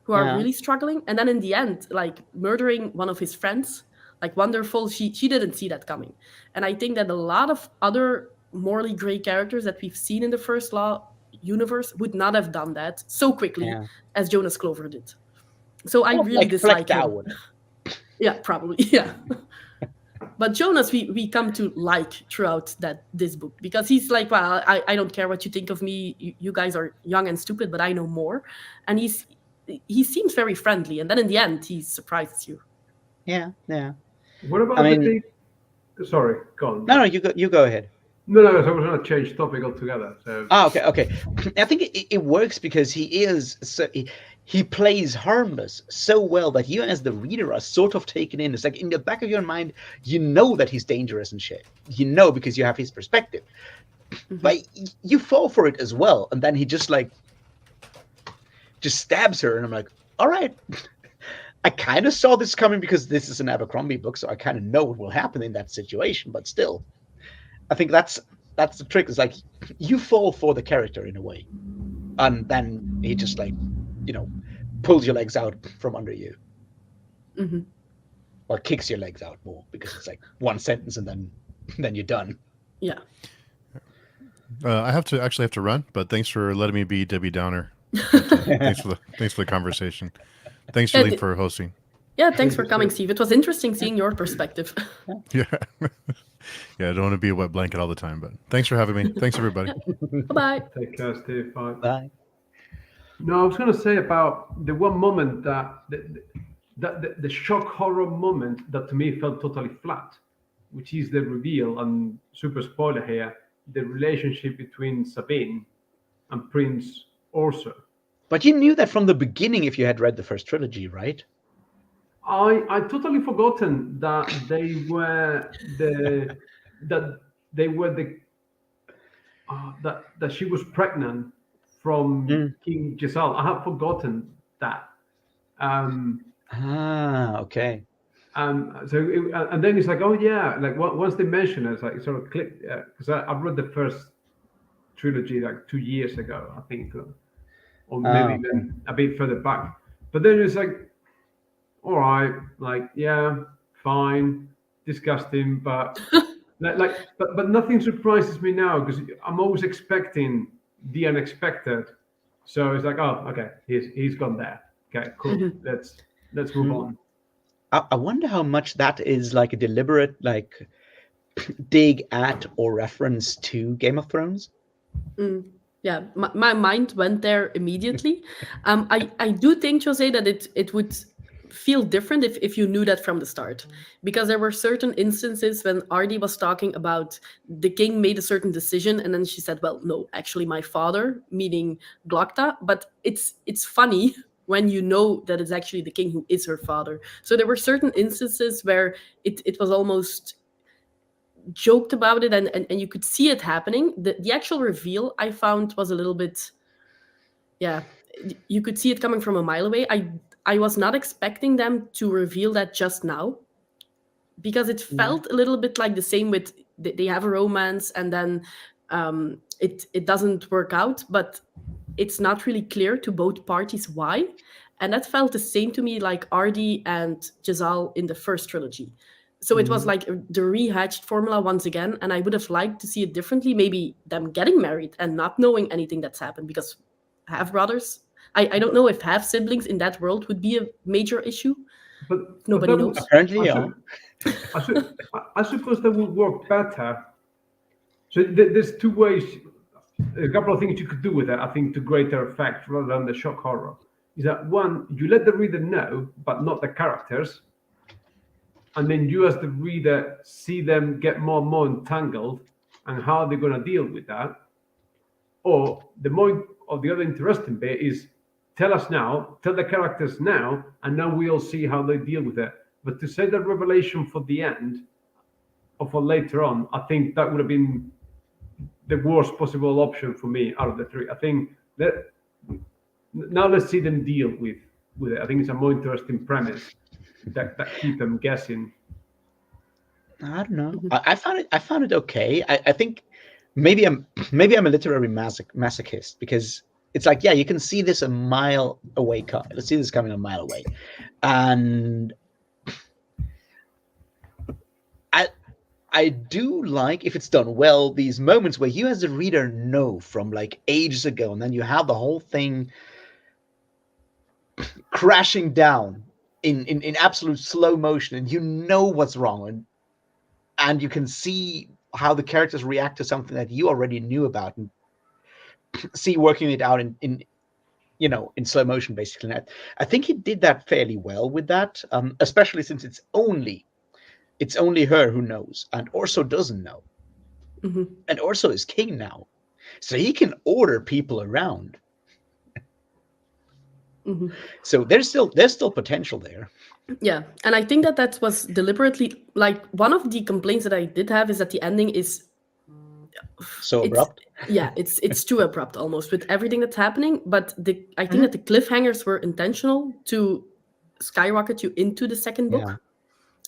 who are really struggling. And then in the end, like murdering one of his friends, like Wonderful, she didn't see that coming. And I think that a lot of other morally gray characters that we've seen in the First Law universe would not have done that so quickly as Jonas Clover did. So I really dislike him. Yeah, probably. Yeah. But Jonas, we come to like throughout this book, because he's like, well, I don't care what you think of me. You guys are young and stupid, but I know more. And he seems very friendly. And then in the end, he surprises you. Yeah. What about the thing? Sorry, go on. No, you go ahead. No, so I was going to change topic altogether. So. Okay. I think it works because he plays harmless so well that you as the reader are sort of taken in. It's like in the back of your mind, you know that he's dangerous and shit. Because you have his perspective. But you fall for it as well. And then he just stabs her. And I'm like, all right. I kind of saw this coming because this is an Abercrombie book, so I kind of know what will happen in that situation. But still, I think that's the trick. It's like you fall for the character in a way. And then he just pulls your legs out from under you. Hmm. or kicks your legs out more because it's like one sentence and then you're done. Yeah. I have to run, but thanks for letting me be Debbie Downer. Thanks for the conversation. Thanks, Yeah, Julie, for hosting. yeah, thanks Thank for you, coming, Steve. Steve. It was interesting seeing your perspective. Yeah. Yeah, I don't want to be a wet blanket all the time, but thanks for having me. Thanks, everybody. Bye-bye. Take care, Steve. Bye. Bye. No, I was going to say about the one moment that the shock horror moment that to me felt totally flat, which is the reveal, and super spoiler here, the relationship between Sabine and Prince Orso. But you knew that from the beginning if you had read the first trilogy, right? I totally forgotten that that they were the that she was pregnant from Mm. King Giselle. I have forgotten that. Um, Ah, okay. And then it's like, oh yeah, like once they mention it, it's like it sort of clicked because I read the first trilogy like 2 years ago, I think, or maybe Ah, okay. even a bit further back. But then it's like, all right, like yeah, fine, disgusting, but but nothing surprises me now because I'm always expecting the unexpected. So it's like, oh, okay, he's gone there. Okay, cool. Mhm. Let's move Mm. on. I wonder how much that is like a deliberate like dig at or reference to Game of Thrones. Mm. Yeah, my mind went there immediately. I do think, Jose, that it would feel different if you knew that from the start, because there were certain instances when Ardy was talking about the king made a certain decision, and then she said, "Well, no, actually, my father," meaning Glokta. But it's funny when you know that it's actually the king who is her father. So there were certain instances where it was almost joked about it, and you could see it happening. The actual reveal I found was a little bit, yeah, you could see it coming from a mile away. I was not expecting them to reveal that just now, because it Mm. felt a little bit like the same with they have a romance, and then it doesn't work out, but it's not really clear to both parties why. And that felt the same to me like Ardy and Giselle in the first trilogy. So it was Mm. like the rehatched formula once again, and I would have liked to see it differently. Maybe them getting married and not knowing anything that's happened, because half brothers. I don't know if half siblings in that world would be a major issue. But Nobody that would knows. Apparently, I yeah. should I suppose that would work better. So there's two ways, a couple of things you could do with it. I think to greater effect rather than the shock horror is that one, you let the reader know, but not the characters, and then you as the reader see them get more and more entangled, and how they're going to deal with that. Or the other interesting bit is tell us now, tell the characters now, and now we'll see how they deal with it. But to say the revelation for the end or for later on, I think that would have been the worst possible option for me out of the three. I think that now let's see them deal with it. I think it's a more interesting premise that keep them guessing. I don't know. Mhm. I found it okay. I think maybe I'm a literary masochist because it's like, yeah, you can see this a mile away. Let's see this coming a mile away, and I I do like, if it's done well, these moments where you as the reader know from like ages ago, and then you have the whole thing crashing down in absolute slow motion, and you know what's wrong, and you can see how the characters react to something that you already knew about, and see working it out in in slow motion, basically. And I think he did that fairly well with that, especially since it's only her who knows, and Orso doesn't know, Mhm. and Orso is king now, so he can order people around. Mhm. So there's still potential there. Yeah, and I think that that was deliberately, like, one of the complaints that I did have is that the ending is, So it's, abrupt. yeah, it's too abrupt almost with everything that's happening. But I think Mhm. that the cliffhangers were intentional to skyrocket you into the second Yeah. book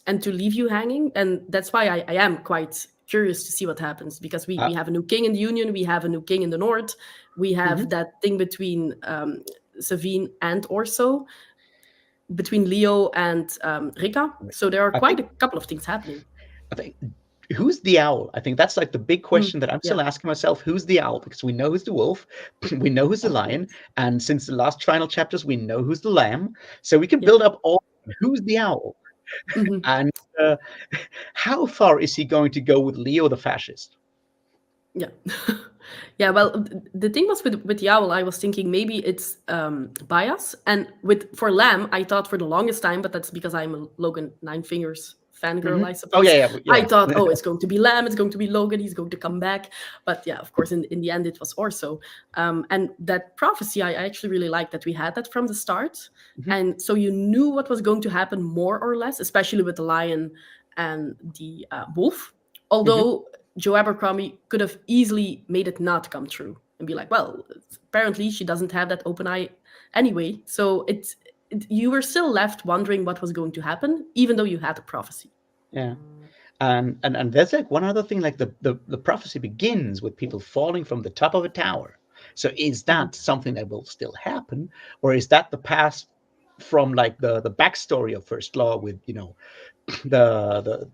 and to leave you hanging, and that's why I am quite curious to see what happens, because we Uh, have a new king in the Union, we have a new king in the North, we mhm. have that thing between Savine and Orso. between Leo and Rika. So there are I quite think a couple of things happening. I think who's the owl? I think that's like the big question that I'm still Yeah. asking myself. Who's the owl? Because we know who's the wolf, we know who's the lion, and since the last final chapters, we know who's the lamb. So we can Yeah. build up all who's the owl, Mhm. and how far is he going to go with Leo the fascist? Yeah. Yeah, well, the thing was with the owl, I was thinking maybe it's bias. And for Lamb, I thought for the longest time, but that's because I'm a Logan Nine Fingers fangirl, I Oh suppose. yeah. I thought, oh, it's going to be Lamb, it's going to be Logan, he's going to come back. But yeah, of course, in the end, it was Orso. And that prophecy, I actually really liked that we had that from the start. And so you knew what was going to happen more or less, especially with the lion and the wolf. Although Joe Abercrombie could have easily made it not come true and be like, well, apparently she doesn't have that open eye anyway. So you were still left wondering what was going to happen, even though you had the prophecy. Yeah. And there's like one other thing, like the prophecy begins with people falling from the top of a tower. So is that something that will still happen, or is that the past from like the backstory of First Law with, you know, the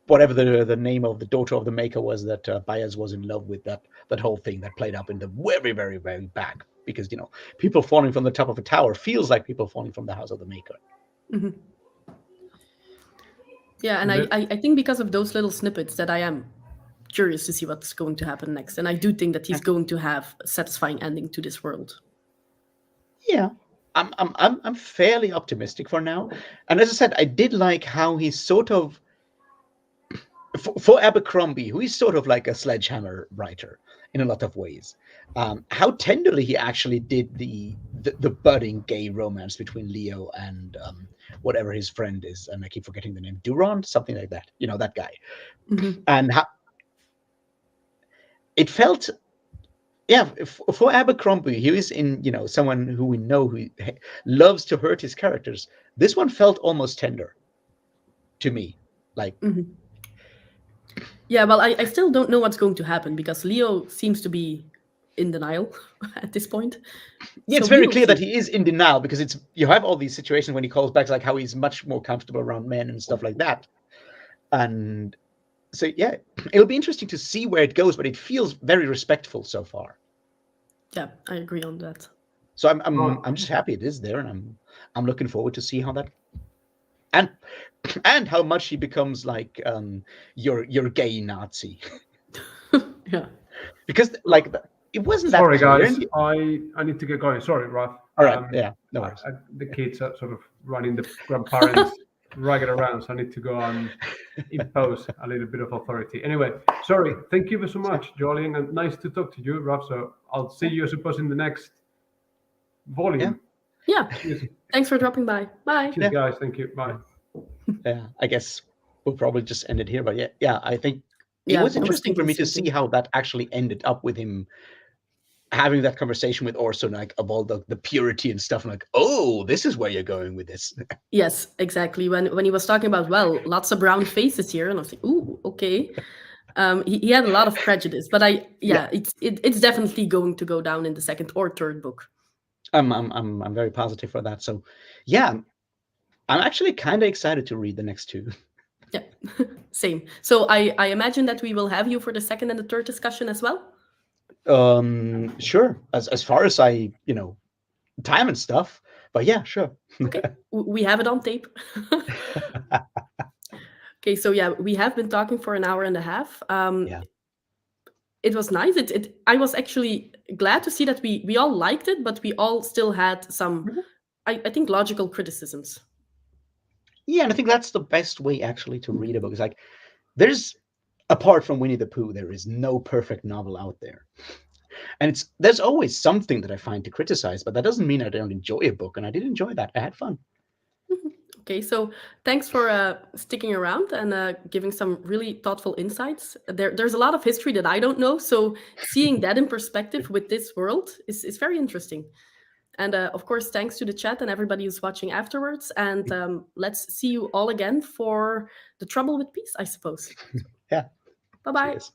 whatever the name of the daughter of the maker was that Baez was in love with, that whole thing that played up in the very, very, very back, because, you know, people falling from the top of a tower feels like people falling from the house of the maker. Yeah, and I think because of those little snippets that I am curious to see what's going to happen next. And I do think that he's going to have a satisfying ending to this world. Yeah. I'm fairly optimistic for now. And as I said, I did like how he's sort of, for Abercrombie, who is sort of like a sledgehammer writer in a lot of ways, how tenderly he actually did the budding gay romance between Leo and whatever his friend is, and I keep forgetting the name, Durand, something like that, you know, that guy. And how it felt, yeah, for Abercrombie, he is in, you know, someone who we know who loves to hurt his characters. This one felt almost tender to me, like. Yeah, well, I still don't know what's going to happen because Leo seems to be in denial at this point. Yeah, it's So we very will clear that see. he is in denial, because it's, you have all these situations when he calls back, like how he's much more comfortable around men and stuff like that. And so, yeah, it'll be interesting to see where it goes, but it feels very respectful so far. Yeah, I agree on that. So I'm just happy it is there, and I'm looking forward to see how that, and how much he becomes like your gay Nazi. Yeah. Because like it wasn't that Sorry, clear. guys. I need to get going. Sorry, Ralph. All right. Yeah. No worries. The kids are sort of running the grandparents ragged around, so I need to go and impose a little bit of authority. Anyway, sorry. Thank you so much, Jolene, and nice to talk to you, Ralph. So I'll see you, I suppose, in the next volume. Yeah. Cheers, Thanks for dropping by. Bye. Cheers guys. Thank you. Bye. Yeah, I guess we'll probably just end it here. But yeah, I think it Yeah, was I was interesting for thinking me the to same see thing. how that actually ended up with him having that conversation with Orson, like of all the purity and stuff. I'm like, oh, this is where you're going with this. Yes, exactly. When he was talking about, well, lots of brown faces here, and I was like, ooh, okay. He had a lot of prejudice, but it's definitely going to go down in the second or third book. I'm very positive for that. So yeah, I'm actually kind of excited to read the next two. Yeah, same. So I imagine that we will have you for the second and the third discussion as well. Sure. As far as I, you know, time and stuff. But yeah, sure. Okay, we have it on tape. Okay, so yeah, we have been talking for an hour and a half. Yeah. It was nice. I was actually glad to see that we all liked it, but we all still had some, I think, logical criticisms. Yeah, and I think that's the best way actually to read a book. It's like there's, apart from Winnie the Pooh, there is no perfect novel out there. And there's always something that I find to criticize, but that doesn't mean I don't enjoy a book, and I did enjoy that. I had fun. Okay, so thanks for sticking around and giving some really thoughtful insights. There's a lot of history that I don't know, so seeing that in perspective with this world is very interesting. And of course, thanks to the chat and everybody who's watching afterwards. And let's see you all again for The Trouble with Peace, I suppose. Yeah. Bye-bye. Cheers.